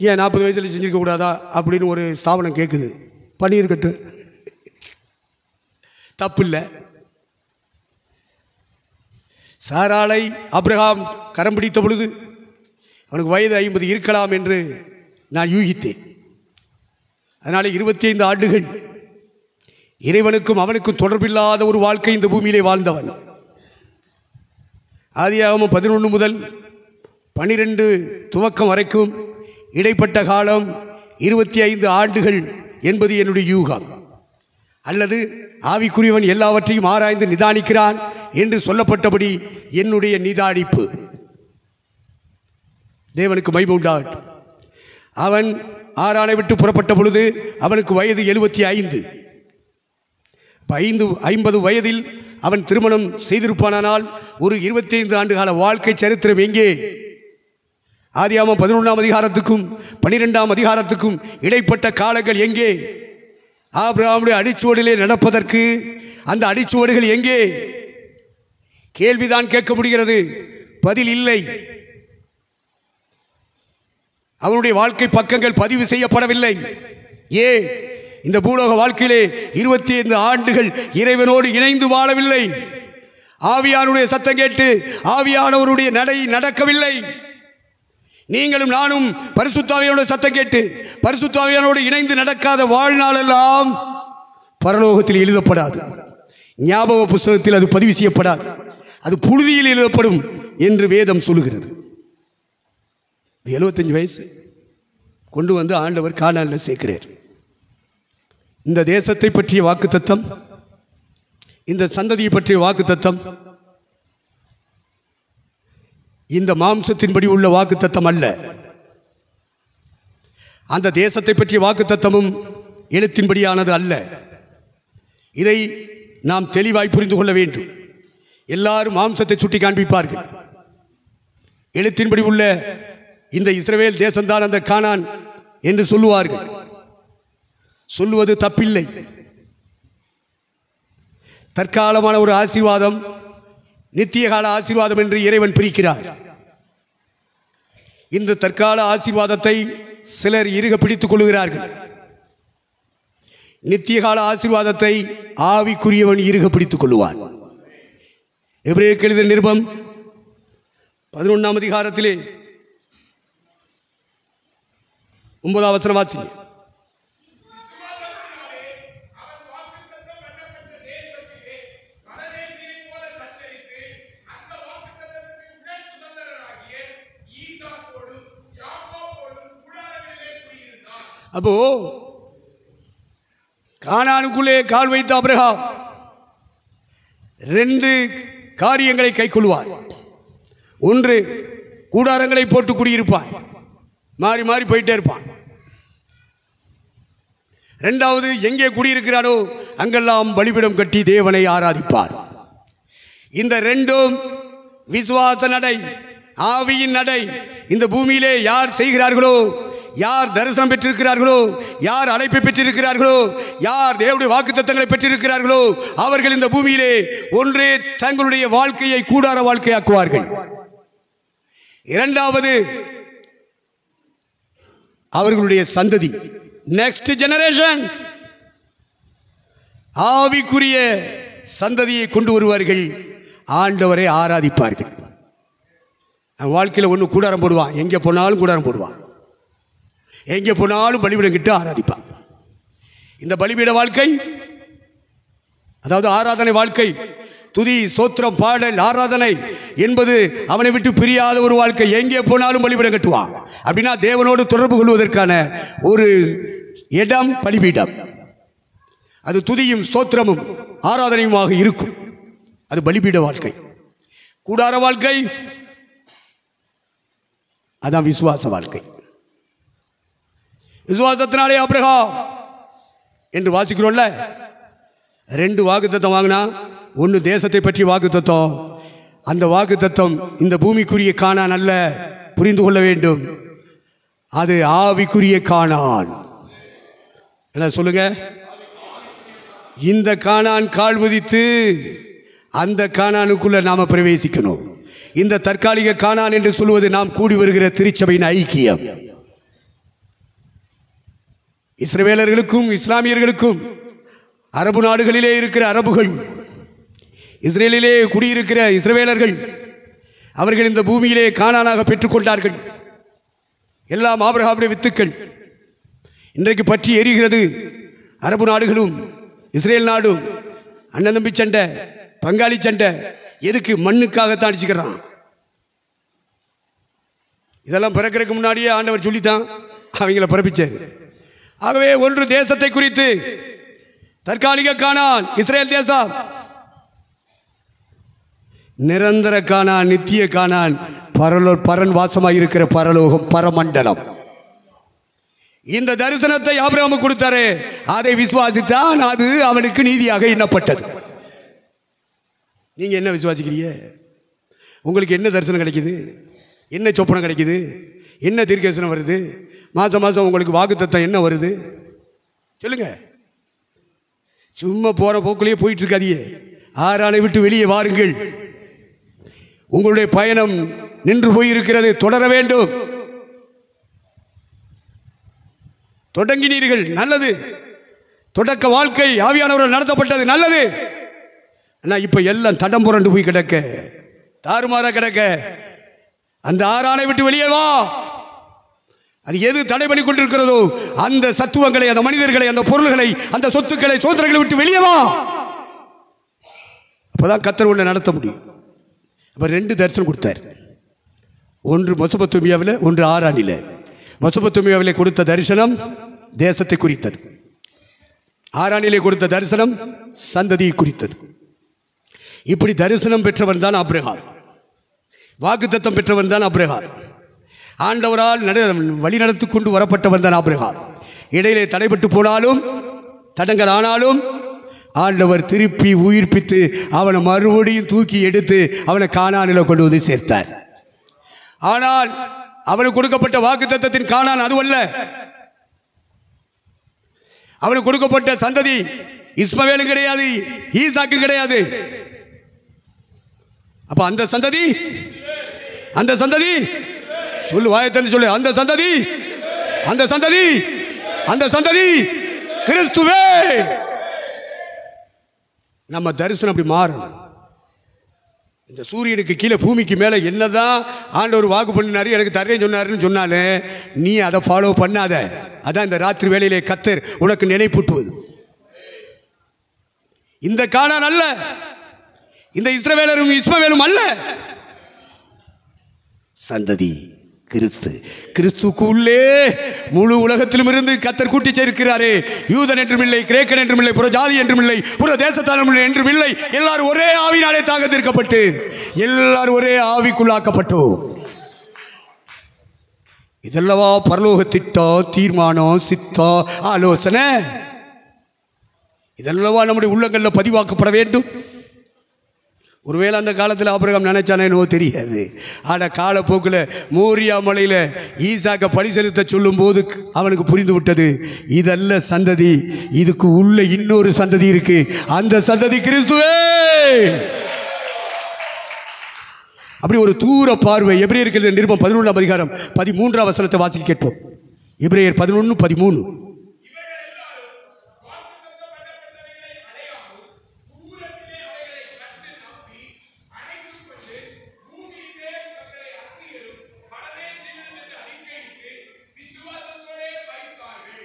ஏன் 40 வயசில் செஞ்சிருக்க கூடாதா அப்படின்னு ஒரு ஸ்தாபனம் கேட்குது. பண்ணியிருக்கட்டும், தப்பு இல்லை. சாராளை ஆபிரகாம் கரம் பிடித்த பொழுது அவனுக்கு வயது 50 இருக்கலாம் என்று நான் யூகித்தேன். அதனால் 25 ஆண்டுகள் இறைவனுக்கும் அவனுக்கும் தொடர்பில்லாத ஒரு வாழ்க்கை இந்த பூமியிலே வாழ்ந்தவன். ஆதியாகமம் 11 முதல் 12 துவக்கம் வரைக்கும் இடைப்பட்ட காலம் 25 ஆண்டுகள் என்பது என்னுடைய யூகம். அல்லது ஆவிக்குரியவன் எல்லாவற்றையும் ஆராய்ந்து நிதானிக்கிறான் என்று சொல்லப்பட்டபடி என்னுடைய நிதானிப்பு. தேவனுக்கு மகிமை உண்டாகட்டும். அவன் ஆரானை விட்டு புறப்பட்ட பொழுது அவனுக்கு வயது 75. 50 வயதில் அவன் திருமணம் செய்திருப்பானால் ஒரு 25 ஆண்டு கால வாழ்க்கை சரித்திரம் எங்கே? ஆதியாகமம் 11ஆம் அதிகாரத்துக்கும் 12ஆம் அதிகாரத்துக்கும் இடைப்பட்ட காலங்கள் எங்கே? ஆபிரகாமுடைய அடிச்சுவடிலே நடப்பதற்கு அந்த அடிச்சுவடுகள் எங்கே? கேள்விதான் கேட்க முடிகிறது, பதில் இல்லை. அவனுடைய வாழ்க்கை பக்கங்கள் பதிவு செய்யப்படவில்லை. ஏன்? இந்த பூலோக வாழ்க்கையிலே 25 ஆண்டுகள் இறைவனோடு இணைந்து வாழவில்லை. ஆவியானுடைய சத்தம் கேட்டு ஆவியானவருடைய நடை நடக்கவில்லை. நீங்களும் நானும் பரிசுத்த ஆவியானோட சத்தம் கேட்டு பரிசுத்த ஆவியானோடு இணைந்து நடக்காத வாழ்நாளெல்லாம் பரலோகத்தில் எழுதப்படாது. ஞாபக புஸ்தகத்தில் அது பதிவு செய்யப்படாது. அது புழுதியில் எழுதப்படும் என்று வேதம் சொல்லுகிறது. 75 வயசு கொண்டு வந்து ஆண்டவர் கானானில் சேர்க்கிறார். இந்த தேசத்தை பற்றிய வாக்குத்தத்தம், இந்த சந்ததியை பற்றிய வாக்குத்தத்தம் இந்த மாம்சத்தின்படி உள்ள வாக்குத்தத்தம் அல்ல. அந்த தேசத்தை பற்றிய வாக்குத்தத்தமும் எழுத்தின்படியானது அல்ல. இதை நாம் தெளிவாய் புரிந்து கொள்ள வேண்டும். எல்லாரும் மாம்சத்தை சுட்டி காண்பிப்பார்கள். எழுத்தின்படி உள்ள இந்த இஸ்ரவேல் தேசம்தான் அந்த கானான் என்று சொல்லுவார்கள். சொல்லுவது தப்பில்லை. தற்காலமான ஒரு ஆசீர்வாதம், நித்திய கால ஆசீர்வாதம் என்று இறைவன் பிரிக்கிறார். இந்த தற்கால ஆசீர்வாதத்தை சிலர் இறுக பிடித்துக் கொள்கிறார்கள். நித்திய கால ஆசீர்வாதத்தை ஆவிக்குரியவன் இறுக பிடித்துக் கொள்ளுவான். எபிரேயருக்கு எழுதிய நிருபம் 11ஆம் அதிகாரத்திலே 9ஆம் வசனம் வாசிங்க. அப்போ கானானுக்குள்ளே கால் வைத்த ஆபிரகாம் 2 காரியங்களை கைக்கொள்வார். ஒன்று, கூடாரங்களை போட்டு குடியிருப்பான், மாறி மாறி போயிட்டே இருப்பான். இரண்டாவது, எங்கே குடியிருக்கிறானோ அங்கெல்லாம் பலிபீடம் கட்டி தேவனை ஆராதிப்பார். இந்த ரெண்டும் விசுவாச நடை, ஆவியின் நடை. இந்த பூமியிலே யார் செய்கிறார்களோ, யார் தரிசனம் பெற்றிருக்கிறார்களோ, யார் அழைப்பை பெற்றிருக்கிறார்களோ, யார் தேவனுடைய வாக்குத்தத்தங்களை பெற்றிருக்கிறார்களோ, அவர்கள் இந்த பூமியிலே ஒன்றே தங்களுடைய வாழ்க்கையை கூடார வாழ்க்கையாக்குவார்கள். இரண்டாவது, அவர்களுடைய சந்ததி, நெக்ஸ்ட் ஜெனரேஷன், ஆவிக்குரிய சந்ததியை கொண்டு வருவார்கள், ஆண்டவரை ஆராதிப்பார்கள். வாழ்க்கையில் ஒன்று கூடாரம் போடுவான், எங்கே போனாலும் கூடாரம் போடுவான், எங்கே போனாலும் பலிபீடம் கிட்ட ஆராதிப்பான். இந்த பலிபீட வாழ்க்கை, அதாவது ஆராதனை வாழ்க்கை, துதி ஸ்தோத்திரம் பாடல் ஆராதனை என்பது அவனை விட்டு பிரியாத ஒரு வாழ்க்கை. எங்கே போனாலும் பலிபீடம் கட்டுவான். அப்படின்னா தேவனோடு தொடர்பு கொள்வதற்கான ஒரு இடம் பலிபீடம். அது துதியும் ஸ்தோத்திரமும் ஆராதனையுமாக இருக்கும். அது பலிபீட வாழ்க்கை. கூடார வாழ்க்கை, அதான் விசுவாச வாழ்க்கை. விசுவாசத்தினாலே ஆபிரகாம் என்று வாசிக்கிறோம்ல, 2 வாக்குத்தத்தம் வாங்கினா, ஒன்று தேசத்தை பற்றி வாக்குத்தத்தம். அந்த வாக்குத்தத்தம் இந்த பூமிக்குரிய கானான் அல்ல, புரிந்து கொள்ள வேண்டும். அது ஆவிக்குரிய கானான். என்ன சொல்லுங்க? இந்த கானான் கால் மிதித்து அந்த கானானுக்குள்ள நாம பிரவேசிக்கணும். இந்த தற்காலிக கானான் என்று சொல்வது நாம் கூடி வருகிற திருச்சபையின் ஐக்கியம். இஸ்ரவேலர்களுக்கும் இஸ்லாமியர்களுக்கும், அரபு நாடுகளிலே இருக்கிற அரபுகள், இஸ்ரேலிலே குடியிருக்கிற இஸ்ரவேலர்கள், அவர்கள் இந்த பூமியிலே கானானாக பெற்றுக்கொண்டார்கள். எல்லாம் ஆபிரகாமுடைய வித்துக்கள். இன்றைக்கு பற்றி எரிகிறது அரபு நாடுகளும் இஸ்ரேல் நாடும். அண்ணன் தம்பி சண்டை, பங்காளி சண்டை. எதுக்கு? மண்ணுக்காகத்தான் அடிச்சுக்கிறான். இதெல்லாம் பிறக்கிறதுக்கு முன்னாடியே ஆண்டவர் சொல்லித்தான் அவங்கள பிறப்பிச்சார். ஆகவே ஒன்று தேசத்தை குறித்து, தற்காலிக கானான் இஸ்ரேல் தேசம், நிரந்தர கானான் நித்திய கானான் பரன் வாசமாக இருக்கிற பரலோகம் பரமண்டலம். இந்த தரிசனத்தை ஆபிரகாமுக்கு கொடுத்தாரே, அதை விசுவாசித்தான், அது அவனுக்கு நீதியாக எண்ணப்பட்டது. நீங்க என்ன விசுவாசிக்கிறீங்க? உங்களுக்கு என்ன தரிசனம் கிடைக்குது? என்ன சொப்பனம் கிடைக்குது? என்ன தீர்க்கதரிசனம் வருது? மாதம் மாதம் உங்களுக்கு வாக்குத்தத்தம் என்ன வருது? சொல்லுங்க. சும்மா போற போக்குலயே போயிட்டு இருக்காதீங்க. ஆரானை விட்டு வெளியே வாருங்கள். உங்களுடைய பயணம் நின்று போயிருக்கிறது, தொடர வேண்டும். தொடங்கினீர்கள், நல்லது. தொடக்க வாழ்க்கை ஆவியானவர்கள் நடத்தப்பட்டது, நல்லது. ஆனால் இப்போ எல்லாம் தடம் புரண்டு போய் கிடக்க, தாறுமாறா கிடக்க. அந்த ஆரானை விட்டு வெளியே வா. அது எது தடை பண்ணி கொண்டிருக்கிறதோ அந்த சத்துவங்களை, அந்த மனிதர்களை, அந்த பொருள்களை, அந்த சொத்துக்களை, சோதனைகளை விட்டு வெளியே வா. அப்போதான் கர்த்தர் உன்னை நடத்த முடியும். அப்போ 2 தரிசனம் கொடுத்தார். ஒன்று மெசொப்பொத்தாமியாவில், ஒன்று ஆரானில். மெசொப்பொத்தாமியாவிலே கொடுத்த தரிசனம் தேசத்தை குறித்தது. ஆரானிலே கொடுத்த தரிசனம் சந்ததியை குறித்தது. இப்படி தரிசனம் பெற்றவன் தான் ஆபிரகாம். வாக்குத்தத்தம் பெற்றவன் தான் ஆபிரகாம். ஆண்டவரால் வழி நடத்தி கொண்டு வரப்பட்டவன் தான் ஆபிரகாம். இடையிலே தடைபட்டு போனாலும், தடங்கள் ஆனாலும், ஆண்டவர் திருப்பி உயிர்ப்பித்து அவனை மறுபடியும் தூக்கி எடுத்து அவனை கானானில் கொண்டு வந்து சேர்த்தார். ஆனால் அவனுக்கு கொடுக்கப்பட்ட வாக்குத்தத்தத்தின் கானான் அதுவல்ல. அவனுக்கு கொடுக்கப்பட்ட சந்ததி இஸ்மவேலும் கிடையாது, ஈசாக்கு கிடையாது. அப்ப அந்த சந்ததி, அந்த சந்ததி சொல்லு, வாயத்தன்னு சொல்லு, அந்த சந்ததி, அந்த சந்ததி, அந்த சந்ததி கிறிஸ்துவே. நம்ம தரிசனம் அப்படி மாறணும். இந்த சூரியனுக்கு கீழே பூமிக்கு மேலே என்னதான் ஆண்டவர் வாக்கு பண்ணினாரு, எனக்கு தரேன்னு சொன்னாருன்னு சொன்னாலே நீ அதை ஃபாலோ பண்ணாத. அதான் இந்த ராத்திரி வேளையிலே கர்த்தர் உனக்கு நினைப்பூட்டுவது. இந்த கானான் அல்ல, இந்த இஸ்ரவேலரும் இஸ்மவேலும் அல்ல, சந்ததி கிறிஸ்து. கிறிஸ்துக்குள்ளே முழு உலகத்திலும் இருந்து கர்த்தர் கூட்டி சேர்க்கிறாரே. யூதன் என்றும் இல்லை, கிரேக்கன் என்றும் இல்லை, புற ஜாதி என்றும் இல்லை, புற தேசத்தாலும் என்றும் இல்லை. எல்லாரும் ஒரே ஆவினாலே தாகத்திற்கப்பட்டு எல்லாரும் ஒரே ஆவிக்குள்ளாக்கப்பட்டோம். இதெல்லவா பரலோக திட்டம், தீர்மானம், சித்தம், ஆலோசனை. இதெல்லாம் நம்முடைய உள்ளங்களில் பதிவாக்கப்பட வேண்டும். ஒருவேளை அந்த காலத்தில் ஆபிரகாம் நினைச்சானே என்னவோ தெரியாது. ஆனால் காலப்போக்கில் மோரியா மலையில் ஈசாக்க பலி செலுத்த சொல்லும் போது அவனுக்கு புரிந்து விட்டது, இதல்ல சந்ததி, இதுக்கு உள்ள இன்னொரு சந்ததி இருக்கு, அந்த சந்ததி கிறிஸ்துவே. அப்படி ஒரு தூர பார்வை. எபிரேயருக்கு நிருபம் 11ஆம் அதிகாரம் 13ஆம் வசனத்தை வாசிக்க கேட்போம். எபிரேயர் 11:13.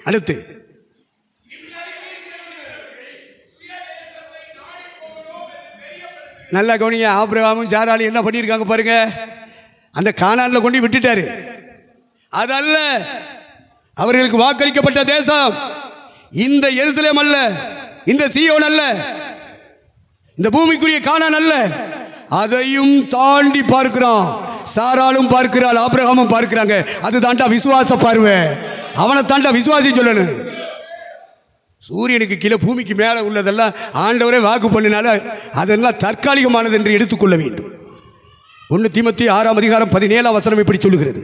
அடுத்து நல்லா கவனிங்க. ஆபிரகாமும் சாராளும் என்ன பண்ணியிருக்காங்க பாருங்க. அந்த கானான்ல கொண்டு விட்டுட்டாரு. அதல்ல அவர்களுக்கு வாக்களிக்கப்பட்ட தேசம். இந்த எருசலேம் அல்ல, இந்த சீயோன் அல்ல, இந்த பூமிக்குரிய கானான் அல்ல. அதையும் தாண்டி பார்க்கிறான். சாராளும் பார்க்கிறாள், ஆபிரகாமும் பார்க்கிறாங்க. அது தாண்டா விசுவாச பார்வை. அவனை தாண்டா விசுவாசி சொல்லணும். சூரியனுக்கு கீழே பூமிக்கு மேலே உள்ளதெல்லாம் ஆண்டவரே வாக்கு பண்ணினால அதெல்லாம் தற்காலிகமானது என்று எடுத்துக்கொள்ள வேண்டும். 1 தீமோத்தேயு 6ஆம் அதிகாரம் 17ஆம் வசனம் இப்படி சொல்லுகிறது.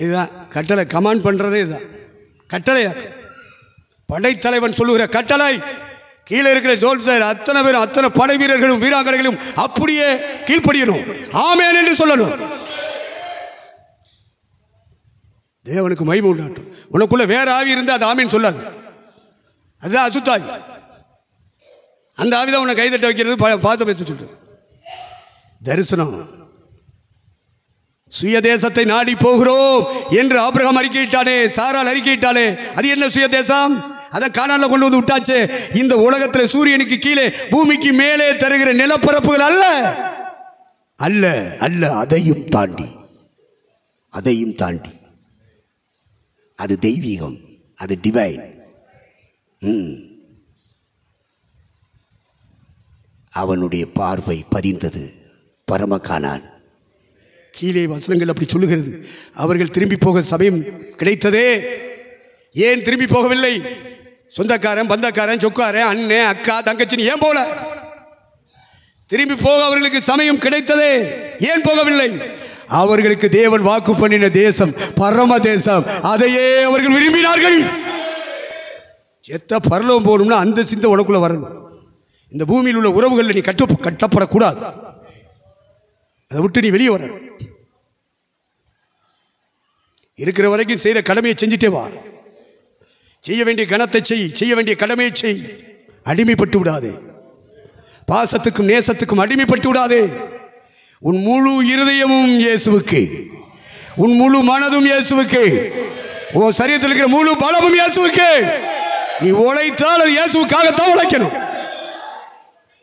இதுதான் கட்டளை. கமாண்ட் பண்ணுறதே இதுதான் கட்டளையாக. படைத்தலைவன் சொல்லுகிற கட்டளை. கீழே இருக்கிற ஜோல்சர் அத்தனை பேரும், அத்தனை படை வீரர்களும் வீராங்கனைகளும் அப்படியே கீழ்ப்படியணும். ஆமென் என்று சொல்லணும். தேவனுக்கு மகிமை உண்டாட்டும். உனக்குள்ள வேற ஆவி இருந்தால் அது ஆமீன் சொல்லாது. அதுதான் அசுத்தாவி. அந்த ஆவிதான் உன்னை கைதட்ட வைக்கிறது, பார்த்து பேச சொல்றது. தரிசனம். சுய தேசத்தை நாடி போகிறோம் என்று ஆபிரகாம் அறிக்கையிட்டானே, சாராள் அறிக்கையிட்டாலே, அது என்ன சுய தேசம்? அதை கானான்ல கொண்டு வந்து விட்டாச்சு. இந்த உலகத்தில் சூரியனுக்கு கீழே பூமிக்கு மேலே தருகிற நிலப்பரப்புகள் அல்ல அல்ல அல்ல, அதையும் தாண்டி, அதையும் தாண்டி அது தெய்வீகம், அது டிவைன். அவனுடைய பார்வை பதிந்தது பரம கானான். கீழே வசனங்கள் அப்படி சொல்லுகிறது. அவர்கள் திரும்பி போக சமயம் கிடைத்ததே. ஏன் திரும்பி போகவில்லை? சொந்தக்காரன், பந்தக்காரன், சொக்காரன், அண்ணன், அக்கா, தங்கச்சின்னு ஏன் போல? திரும்பி போக அவர்களுக்கு சமயம் கிடைத்ததே. ஏன் போகவில்லை? அவர்களுக்கு தேவன் வாக்கு பண்ணின தேசம் பரம தேசம், அதையே அவர்கள் விரும்பினார்கள். செத்த பரலோகம் போகணும்னா அந்த சிந்தை உனக்குள்ள வரணும். இந்த பூமியில் உள்ள உறவுகளில் நீ கட்டப்படக்கூடாது. அதை விட்டு நீ வெளியே வரணும். இருக்கிற வரைக்கும் செய்கிற கடமையை செஞ்சுட்டே வா. செய்ய வேண்டிய கணத்தை செய், செய்ய வேண்டிய கடமையை செய். அடிமைப்பட்டு விடாதே. பாசத்துக்கும் நேசத்துக்கும் அடிமைப்பட்டு விடாதே. உன் முழு இருதயமும் இயேசுவுக்கு, உன் முழு மனதும் இயேசுவுக்கு, உன் சரீரத்தில் இருக்கிற முழு பலமும் இயேசுவுக்கு. நீ உழைத்தால் அது இயேசுவுக்காகத்தான் உழைக்கணும்.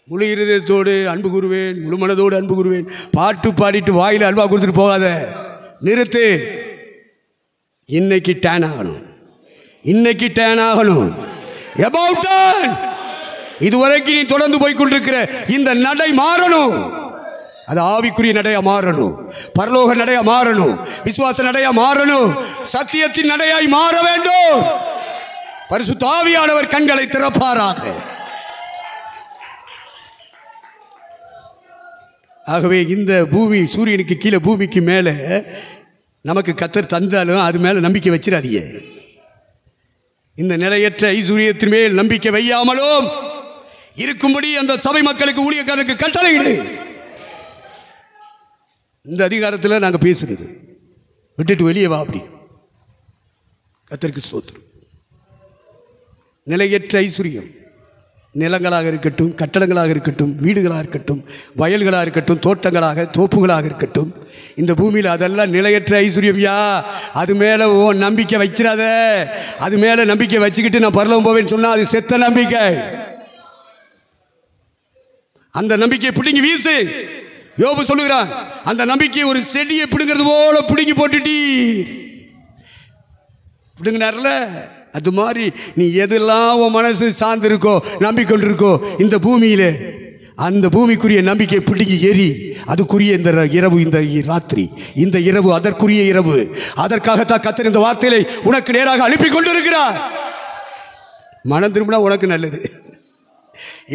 முழு இருதயத்தோடு அன்பு கூறுவேன், முழு மனதோடு அன்பு கூறுவேன். பாட்டு பாடிட்டு வாயில் அல்வா கொடுத்துட்டு போகாத. நிறுத்து. இன்னைக்கு டேன் ஆகணும், இன்னைக்கு டேன் ஆகணும். About turn. இதுவரைக்கும் நீ தொடர்ந்து போய்கொண்டிருக்கிற இந்த நடை மாறணும். அது ஆவிக்குரிய நடையா மாறணும், பரலோக நடையா மாறணும், விசுவாச நடையா மாறணும், சத்தியத்தின் நடையாய் மாற வேண்டும். பரிசுத்த ஆவியானவர் கண்களை திறப்பாராக. ஆகவே இந்த பூமி, சூரியனுக்கு கீழே பூமிக்கு மேலே நமக்கு கர்த்தர் தந்தாலும் அது மேலே நம்பிக்கை வச்சிடாதீங்க. இந்த நிலையற்ற ஐஸ்வர்யத்தின் மேல் நம்பிக்கை வையாமலும் இருக்கும்படி அந்த சபை மக்களுக்கு, ஊழியக்காரருக்கு கட்டளையிடு. இந்த அதிகாரத்தில் நாங்கள் பேசுகிறது விட்டுட்டு வெளியே வா அப்படி. கர்த்தருக்கு ஸ்தோத்திரம். நிலையற்ற ஐஸ்வர்யம், நிலங்களாக இருக்கட்டும், கட்டடங்களாக இருக்கட்டும், வீடுகளாக இருக்கட்டும், வயல்களாக இருக்கட்டும், தோட்டங்களாக, தோப்புகளாக இருக்கட்டும், இந்த பூமியில் அதெல்லாம் நிலையற்ற ஐஸ்வர்யம்யா. அது மேலே நம்பிக்கை வைக்கிறாத. அது மேலே நம்பிக்கை வச்சுக்கிட்டு நான் பரலோகம் போவேன்னு சொன்னால் அது செத்த நம்பிக்கை. அந்த நம்பிக்கையை பிடுங்கி வீசு. யோபு சொல்லுகிறான், அந்த நம்பிக்கையை ஒரு செடியை பிடுங்கிறது போல பிடுங்கி போட்டுட்டீர். பிடுங்கினார்ல, அது மாதிரி நீ எதெல்லாம் உன் மனசு சார்ந்திருக்கோ, நம்பிக்கொண்டிருக்கோ இந்த பூமியில், அந்த பூமிக்குரிய நம்பிக்கை பிடுங்கி எரி. அதுக்குரிய இந்த இரவு, இந்த ராத்திரி, இந்த இரவு அதற்குரிய இரவு. அதற்காகத்தான் கர்த்தர் இந்த வார்த்தையை உனக்கு நேராக அனுப்பி கொண்டிருக்கிறார். மனம் திரும்பினா உனக்கு நல்லது.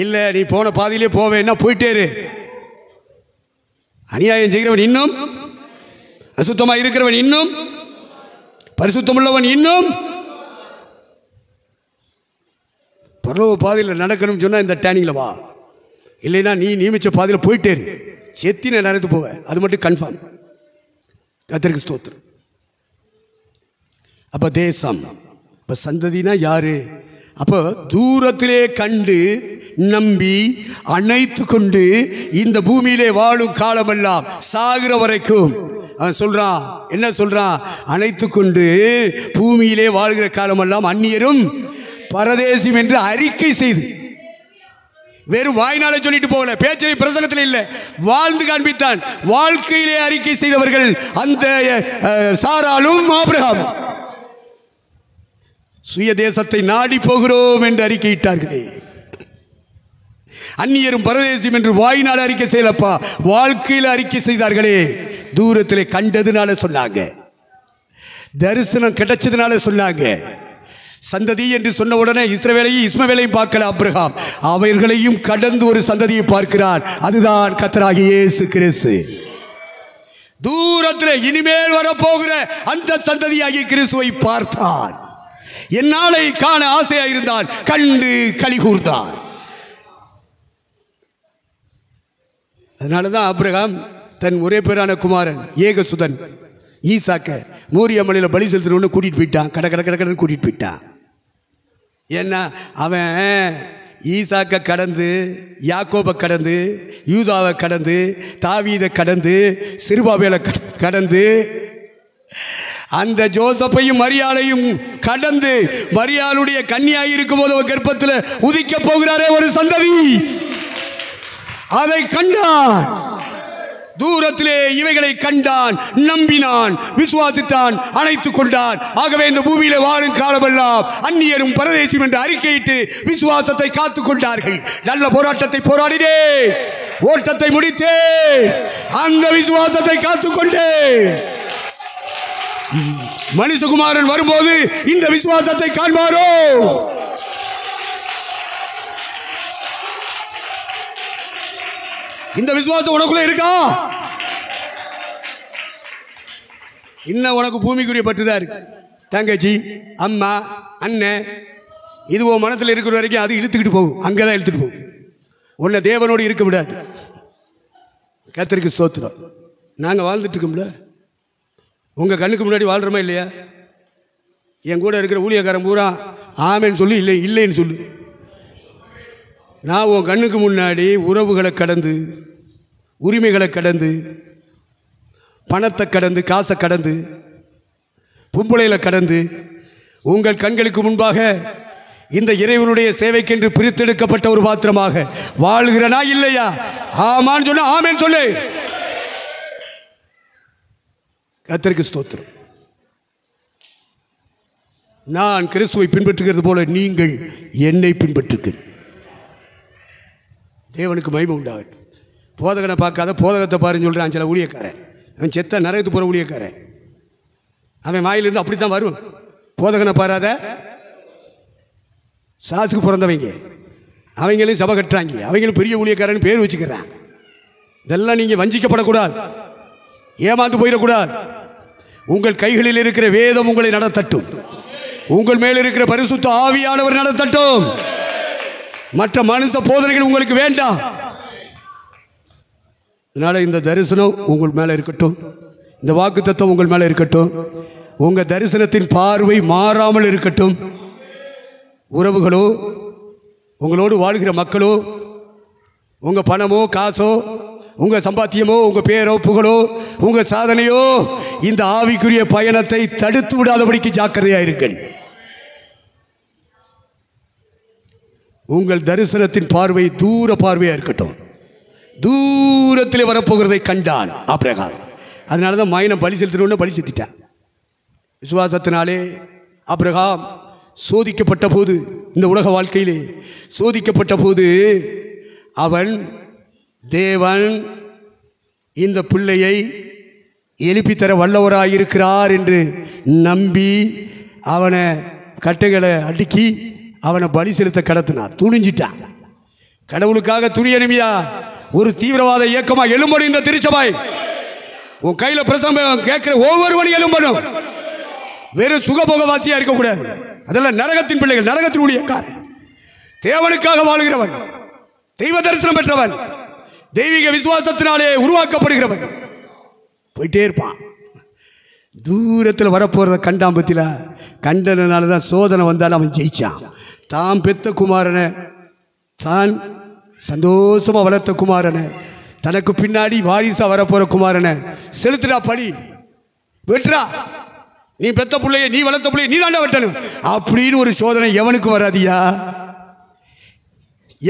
இல்லை நீ போன பாதையிலே போவேன்னா போயிட்டேரு. அநியாயம் செய்கிறவன் இன்னும், அசுத்தமாக இருக்கிறவன் இன்னும், பரிசுத்தமுள்ளவன் இன்னும். பரலோக பாதையில் நடக்கணும்னு சொன்னால் இந்த டேனிங்கில் வா. இல்லைன்னா நீ நியமித்த பாதையில் போயிட்டேரு. செத்தின நேரத்து போவ. அது மட்டும் கன்ஃபார்ம். கர்த்தருக்கு ஸ்தோத்திரம். அப்போ தேசம், இப்போ சந்ததினா யாரு? அப்போ தூரத்திலே கண்டு நம்பி அணைத்து கொண்டு இந்த பூமியிலே வாழும் காலமெல்லாம் சாகிற வரைக்கும் அவன் சொல்றான். என்ன சொல்றான்? அணைத்து கொண்டு பூமியிலே வாழ்கிற காலமெல்லாம் அந்நியரும் பரதேசியும் என்று அறிக்கை செய்து, வெறும் வாய்னால சொல்லிட்டு போகல, பேச்சை பிரசங்கத்தில் இல்லை, வாழ்ந்து காண்பித்தான். வாழ்க்கையிலே அறிக்கை செய்தவர்கள் அந்த சாராலும் ஆபிரகாமும் சுய தேசத்தை நாடி போகிறோம் என்று அறிக்கையிட்டார்களே. அந்நியரும் பரதேசியும் என்று வாயினால் அறிக்கை செய்யலப்பா, வாழ்க்கையில் அறிக்கை செய்தார்களே. தூரத்தில் கண்டதுனால சொன்னாங்க, தரிசனம் கிடைச்சதுனால சொன்னாங்க. சந்ததி என்று சொன்ன உடனே இஸ்ரவேலையும் இஸ்மவேலையும் பார்க்கல ஆபிரகாம், அவர்களையும் கடந்து ஒரு சந்ததியை பார்க்கிறார். அதுதான் கர்த்தராகிய இயேசு கிறிஸ்து. தூரத்தில் இனிமேல் வரப்போகிற அந்த சந்ததியாகிய கிறிஸ்துவை பார்த்தான். என்னாலை காண ஆசையாக இருந்தான், கண்டு கலிகூர்ந்தான். அதனாலதான் ஆபிரகாம் தன் ஒரே பேரான குமாரன் ஏகசுதன் ஈசாக்க மோரியா மலையில் பலி செலுத்தணும்னு கூட்டிட்டு போயிட்டான். கடன்னு கூட்டிட்டு போயிட்டான். ஏன்னா அவன் ஈசாக்க கடந்து, யாக்கோபை கடந்து, யூதாவை கடந்து, தாவீதை கடந்து, சிறுபாபேலை கடந்து, அந்த ஜோசப்பையும் மரியாளையும் கடந்து, மரியாளுடைய கன்னியாய் இருக்கும் போது கர்ப்பத்தில் உதிக்க போகிறாரே ஒரு சந்ததி, அதை கண்டான். தூரத்திலே இவைகளை கண்டான், நம்பினான், விசுவாசித்தான், அணைத்துக் கொண்டான். ஆகவே இந்த பூமியில வாழும் காலமெல்லாம் அந்நியரும் பரதேசியும் என்று அறிக்கையிட்டு விசுவாசத்தை காத்துக் கொண்டார்கள். நல்ல போராட்டத்தை போராடினே, ஓட்டத்தை முடித்தே, அந்த விசுவாசத்தை காத்துக்கொண்டே. மனுஷகுமாரன் வரும்போது இந்த விசுவாசத்தை காண்பாரோ? இந்த விசுவாசம் உனக்குள்ள இருக்கா? இன்னும் உனக்கு பூமிக்குரிய பற்றுதான் இருக்கு. தங்கச்சி, அம்மா, அண்ணன், இது உன் மனத்தில் இருக்கிற வரைக்கும் அது இழுத்துக்கிட்டு போகும். அங்கேதான் இழுத்துட்டு போகும். உன்னை தேவனோடு இருக்க விடாது. கர்த்தருக்கு ஸ்தோத்திரம். நாங்கள் வாழ்ந்துட்டு இருக்கோம்ல, உங்கள் கண்ணுக்கு முன்னாடி வாழ்கிறோமா இல்லையா? என் கூட இருக்கிற ஊழியக்காரன் பூரா ஆமேன்னு சொல்லி இல்லை இல்லைன்னு சொல்லு. நான் உன் கண்ணுக்கு முன்னாடி உறவுகளை கடந்து, உரிமைகளை கடந்து, பணத்தை கடந்து, காசை கடந்து, பொம்பளைகளை கடந்து, உங்கள் கண்களுக்கு முன்பாக இந்த இறைவனுடைய சேவைக்கென்று பிரித்தெடுக்கப்பட்ட ஒரு பாத்திரமாக வாழ்கிறனா இல்லையா? ஆமான்னு சொன்ன ஆமேன்னு சொல்லு. கர்த்தருக்கு ஸ்தோத்திரம். நான் கிறிஸ்துவை பின்பற்றுகிறது போல நீங்கள் என்னை பின்பற்றுங்கள். தேவனுக்கு மகிமை உண்டாகட்டும். போதகனை பார்க்காத போதகத்தை பாருன்னு சொல்கிறான் சில ஊழியக்காரன். அவன் செத்த நரகத்து போகிற ஊழியக்காரன். அவன் வாயிலிருந்து அப்படி தான் வரும். போதகனை பாராத சாசுக்கு பிறந்தவங்க, அவங்களும் சபை கட்டுறாங்க, அவங்களும் பெரிய ஊழியக்காரன்னு பேர் வச்சுக்கிறான். இதெல்லாம் நீங்கள் வஞ்சிக்கப்படக்கூடாது, ஏமாந்து போயிடக்கூடாது. உங்கள் கைகளில் இருக்கிற வேதம் உங்களை நடத்தட்டும். உங்கள் மேல் இருக்கிற பரிசுத்த ஆவியானவர் நடத்தட்டும். மற்ற மனுஷ போதனைகள் உங்களுக்கு வேண்டாம். அதனால் இந்த தரிசனம் உங்கள் மேலே இருக்கட்டும், இந்த வாக்கு தத்துவம் உங்கள் மேலே இருக்கட்டும். உங்கள் தரிசனத்தின் பார்வை மாறாமல் இருக்கட்டும். உறவுகளோ, உங்களோடு வாழ்கிற மக்களோ, உங்கள் பணமோ காசோ, உங்கள் சம்பாத்தியமோ, உங்கள் பேரோ புகழோ, உங்கள் சாதனையோ இந்த ஆவிக்குரிய பயணத்தை தடுத்து விடாதபடிக்கு ஜாக்கிரதையாக இருங்கள். உங்கள் தரிசனத்தின் பார்வை தூர பார்வையாக இருக்கட்டும். தூரத்தில் வரப்போகிறதை கண்டான் ஆபிரகாம். அதனால தான் மைனம் பலி செலுத்தணும்னு பலி செலுத்திட்டான். விசுவாசத்தினாலே ஆபிரகாம் சோதிக்கப்பட்ட போது, இந்த உலக வாழ்க்கையிலே சோதிக்கப்பட்ட போது, அவன் தேவன் இந்த பிள்ளையை எழுப்பித்தர வல்லவராயிருக்கிறார் என்று நம்பி அவனை கட்டைகளை அடுக்கி அவனை பலி செலுத்த கடத்தினான். துணிஞ்சிட்டான். கடவுளுக்காக துணியனுமியா ஒரு தீவிரவாத இயக்கமா எழும்பணும் இந்த திருச்சபை. உன் கையில் பிரசங்கம் கேட்கிற ஒவ்வொருவனும் எழும்பணும். வெறும் சுகபோகவாசியா இருக்கக்கூடாது. அதெல்லாம் நரகத்தின் பிள்ளைகள், நரகத்தின் ஊழியக்காரன். தேவனுக்காக வாழுகிறவன், தெய்வ தரிசனம் பெற்றவன், தெய்வீக விசுவாசத்தினாலே உருவாக்கப்படுகிறவன் போயிட்டே இருப்பான். தூரத்தில் வரப்போறத கண்டாம்பத்தில கண்டனால தான் சோதனை வந்தாலும் அவன் ஜெயிச்சான். தான் பெத்த குமாரனை, தான் சந்தோஷமாக வளர்த்த குமாரனை, தனக்கு பின்னாடி வாரிசாக வரப்போகிற குமாரனை செலுத்துடா, படி வெட்டுறா. நீ பெத்த பிள்ளைய, நீ வளர்த்த பிள்ளைய நீ தாண்டா வெட்டணும் அப்படின்னு ஒரு சோதனை எவனுக்கு வராதியா?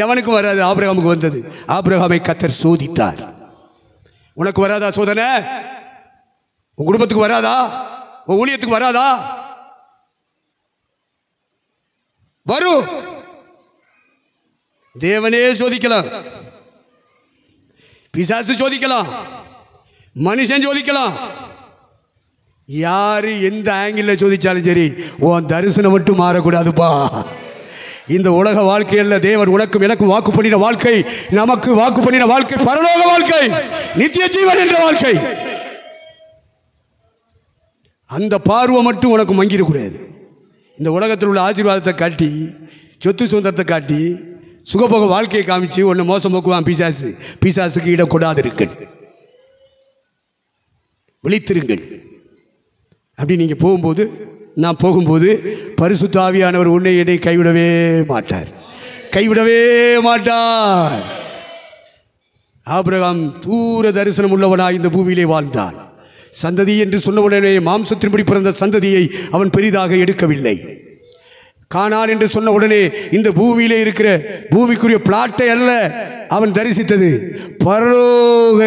எவனுக்கு வராது? ஆபிரகாமுக்கு வந்தது. ஆபிரகாமை கர்த்தர் சோதித்தார். உனக்கு வராதா சோதனை? உன் குடும்பத்துக்கு வராதா? உன் ஊழியத்துக்கு வராதா? வரும். தேவனே சோதிக்கலாம், பிசாசு சோதிக்கலாம், மனுஷன் சோதிக்கலாம். யாரு எந்த ஆங்கிள் சோதிச்சாலும் சரி, உன் தரிசனம் மட்டும் மாறக்கூடாதுப்பா. இந்த உலக வாழ்க்கையில் தேவன் உனக்கும் எனக்கும் வாக்கு பண்ணின வாழ்க்கை, நமக்கு வாக்கு பண்ணின வாழ்க்கை பரலோக வாழ்க்கை, நித்திய ஜீவன் என்ற வாழ்க்கை. அந்த பார்வை மட்டும் உனக்கு மங்கிடக்கூடாது. இந்த உலகத்தில் உள்ள ஆசீர்வாதத்தை காட்டி, சொத்து சுதந்திரத்தை காட்டி, சுகபோக வாழ்க்கையை காமிச்சு ஒன்று மோசம் போக்குவான் பிசாசு. பிசாசுக்கு இடக்கூடாது இருங்கள், விழித்திருங்கள். அப்படி நீங்கள் போகும்போது, நான் போகும்போது பரிசுத்த ஆவியானவர் உன்னை என்னை கைவிடவே மாட்டார், கைவிடவே மாட்டார். ஆபிரகாம் தூர தரிசனம் உள்ளவனாய் இந்த பூமியிலே வாழ்ந்தான். சந்ததி என்று சொன்னவுடனே மாம்சத்தின்படி பிறந்த சந்ததியை அவன் பெரிதாக எடுக்கவில்லை. கானான் என்று சொன்ன உடனே இந்த பூமியிலே இருக்கிற பூமிக்குரிய பிளாட்டை அல்ல அவன் தரிசித்தது, பரலோக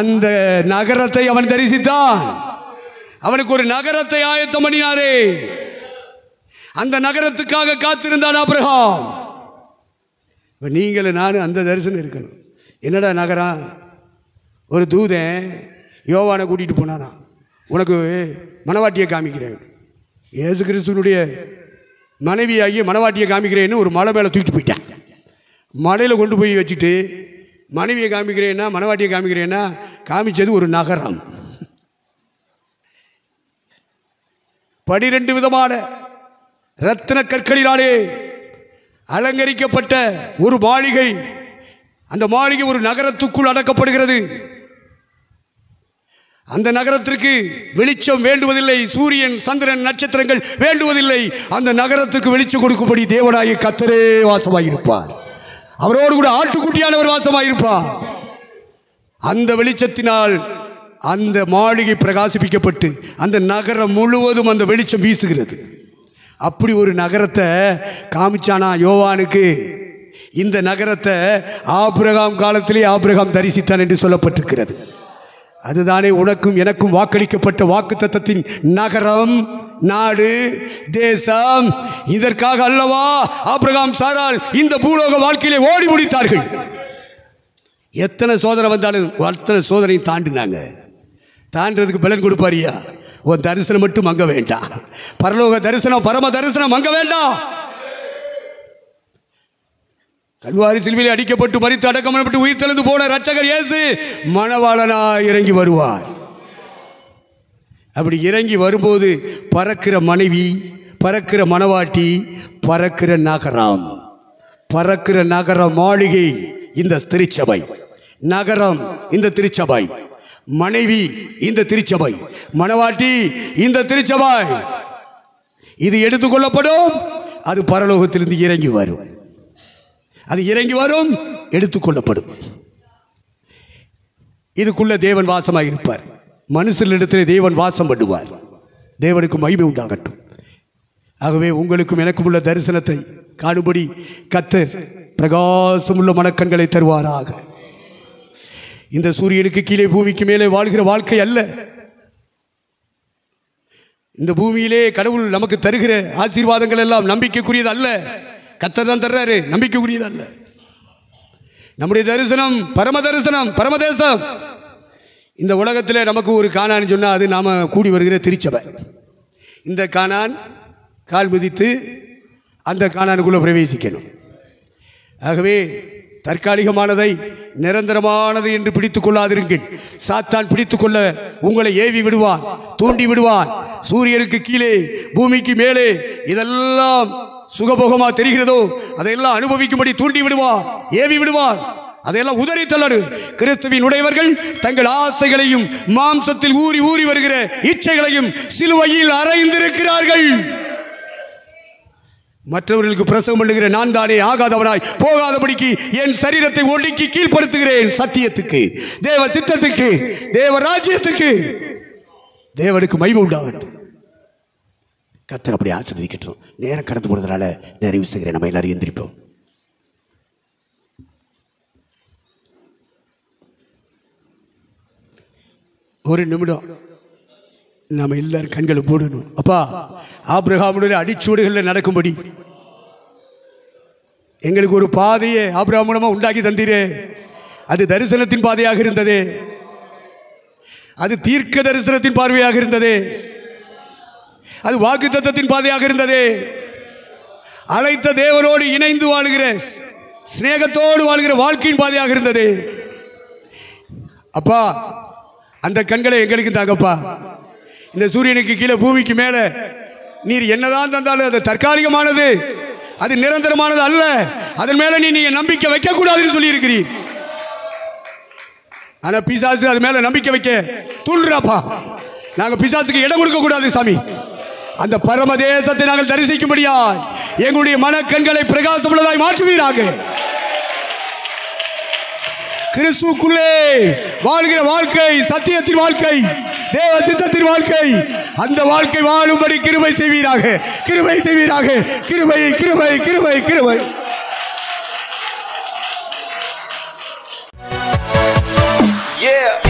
அந்த நகரத்தை அவன் தரிசித்தான். அவனுக்கு ஒரு நகரத்தை ஆயத்தம் பண்ணினாரே, அந்த நகரத்துக்காக காத்திருந்தான் ஆபிரகாம். இப்போ நீங்களும் நானும் அந்த தரிசனம் இருக்கணும். என்னடா நகரம்? ஒரு தூதன் யோவானை கூட்டிகிட்டு போனானா, உனக்கு மணவாட்டியை காமிக்கிறேன், இயேசு கிறிஸ்துவனுடைய மனைவியாகிய மணவாட்டியை காமிக்கிறேன்னு ஒரு மலை மேலே தூக்கிட்டு போயிட்டான். மலையில் கொண்டு போய் வச்சுட்டு மனைவியை காமிக்கிறேன்னா, மணவாட்டியை காமிக்கிறேன்னா, காமிச்சது ஒரு நகரம். 12 விதமான ரத்தின கற்களினாலே அலங்கரிக்கப்பட்ட ஒரு மாளிகை. அந்த மாளிகை ஒரு நகரத்துக்குள் அடக்கப்படுகிறது. அந்த நகரத்திற்கு வெளிச்சம் வேண்டுவதில்லை, சூரியன் சந்திரன் நட்சத்திரங்கள் வேண்டுவதில்லை. அந்த நகரத்துக்கு வெளிச்சம் கொடுக்கும்படி தேவனாகிய கர்த்தரே வாசமாயிருப்பார். அவரோடு கூட ஆட்டுக்குட்டியானவர் வாசமாயிருப்பார். அந்த வெளிச்சத்தினால் அந்த மாளிகை பிரகாசிப்பிக்கப்பட்டு அந்த நகரம் முழுவதும் அந்த வெளிச்சம் வீசுகிறது. அப்படி ஒரு நகரத்தை காமிச்சானா யோவானுக்கு. இந்த நகரத்தை ஆபிரகாம் காலத்திலே ஆபிரகாம் தரிசித்தான் என்று சொல்லப்பட்டிருக்கிறது. அதுதானே உனக்கும் எனக்கும் வாக்களிக்கப்பட்ட வாக்குத்தத்தத்தின் நகரம், நாடு, தேசம். இதற்காக அல்லவா ஆபிரகாம் சாரால் இந்த பூலோக வாழ்க்கையிலே ஓடி முடித்தார்கள். எத்தனை சோதனை வந்தாலும் அத்தனை சோதனையும் தாண்டினாங்க. தாண்டதுக்கு பலன் கொடுப்பாரியா? உன் தரிசனம் மட்டும் அங்க வேண்டாம், பரலோக தரிசனம், பரம தரிசனம் அங்க வேண்டாம். கல்வாரி சிலுவையில் அடிக்கப்பட்டு மரித்து அடக்கம் பண்ணப்பட்டு உயிர் தெழுந்து போன இரட்சகர் இயேசு மணவாளனாய் இறங்கி வருவார். அப்படி இறங்கி வரும்போது பறக்கிற மனைவி, பறக்கிற மணவாட்டி, பறக்கிற நகரம், பறக்கிற நகர மாளிகை இந்த திருச்சபை. நகரம் இந்த திருச்சபை, மனைவி இந்த திருச்சபை, மணவாட்டி இந்த திருச்சபை. இது எடுத்துக்கொள்ளப்படும், அது பரலோகத்திலிருந்து இறங்கி வரும். அது இறங்கி வரும், எடுத்துக்கொள்ளப்படும். இதுக்குள்ள தேவன் வாசமாக இருப்பார். மனுஷனிடத்தில் தேவன் வாசம் பண்ணுவார். தேவனுக்கு மகிமை உண்டாகட்டும். ஆகவே உங்களுக்கும் எனக்கும் உள்ள தரிசனத்தை காணும்படி கர்த்தர் பிரகாசமுள்ள மனக்கண்களை தருவாராக. இந்த சூரியனுக்கு கீழே பூமிக்கு மேலே வாழ்கிற வாழ்க்கை அல்ல. இந்த பூமியிலே கடவுள் நமக்கு தருகிற ஆசீர்வாதங்கள் எல்லாம் நம்பிக்கைக்குரியது அல்ல. கர்த்தர் தான் தர்றாரு, நம்பிக்கைக்குரியது அல்ல. நம்முடைய தரிசனம் பரம தரிசனம், பரமதேசம். இந்த உலகத்தில் நமக்கு ஒரு கானான்னு சொன்னால் அது நாம் கூடி வருகிற திருச்சபை. இந்த கானான் கால் மிதித்து அந்த கானானுக்குள்ளே பிரவேசிக்கணும். ஆகவே தற்காலிகமானதை நிரந்தரமானது என்று பிடித்துக் கொள்ளாதிருங்கள். சாத்தான் பிடித்துக் கொள்ள உங்களை ஏவி விடுவான், தூண்டி விடுவான். சூரியனுக்கு கீழே பூமிக்கு மேலே இதெல்லாம் சுகபோகமாக தெரிகிறதோ அதையெல்லாம் அனுபவிக்கும்படி தூண்டி விடுவான், ஏவி விடுவான். அதையெல்லாம் உதறி தள்ளடு. கிறிஸ்துவின் உடையவர்கள் தங்கள் ஆசைகளையும் மாம்சத்தில் ஊறி ஊறி வருகிற இச்சைகளையும் சிலுவையில் அறைந்திருக்கிறார்கள். மற்றவர்களுக்கு பிரசவம் பண்ணுகிற நான் தானே ஆகாதவனாய் போகாதபடிக்கு என் சரீரத்தை ஒடுக்கி கீழ்ப்படுத்துகிறேன் சத்தியத்துக்கு, தேவ சித்தத்துக்கு, தேவ ராஜ்யத்துக்கு. தேவனுக்கு மகிமை உண்டாகட்டும். கர்த்தர் அப்படி ஆசீர்வதிக்கட்டும். நேரம் கடந்து போனதுனால நிறைவு செய்கிறேன். நம்ம எல்லாரும் எந்திரிப்போம். ஒரு நிமிடம் நம்ம எல்லாரும் கண்களை போடணும். அப்பா, ஆபிரகாமுடைய அடிச்சுவடுகளில் நடக்கும்படி எங்களுக்கு ஒரு பாதையை ஆபிரகாம் மூலமாக உண்டாக்கி தந்தீரே. அது தரிசனத்தின் பாதையாக இருந்தது, அது தீர்க்க தரிசனத்தின் பார்வையாக இருந்தது, அது வாக்குத்தத்தத்தின் பாதையாக இருந்தது. அழைத்த தேவனோடு இணைந்து வாழ்கிற சிநேகத்தோடு வாழ்கிற வாழ்க்கையின் பாதையாக இருந்தது. அப்பா, அந்த கண்களை எங்களுக்கு தாங்கப்பா. இந்த சூரியனுக்கு கீழே பூமிக்கு மேலே நீர் என்னதான் தந்தாலும் அது தற்காலிகமானது, அது நிரந்தரமானது அல்ல. அதன் மேலே நீங்க நம்பிக்கை வைக்க கூடாதுன்னு சொல்லி இருக்கிறீர். ஆனா பிசாசு அது மேல நம்பிக்கை வைக்க தூண்டுறாப்பா. நாங்க பிசாசுக்கு இடம் கொடுக்க கூடாது சாமி. அந்த பரமதேசத்தை நாங்கள் தரிசிக்கும்படியா எங்களுடைய மனக்கண்களை பிரகாசமுள்ளதாய் மாற்றுவீராக. கிறிஸ்துவுக்குள்ளே வாழ்கிற வாழ்க்கை சத்தியத்தின் வாழ்க்கை, தேவ சித்தத்தின் வாழ்க்கை, அந்த வாழ்க்கை வாழும்படி கிருபை செய்வீராக, கிருபை செய்வீராக. கிருபை கிருபை கிருபை கிருபை. Yeah.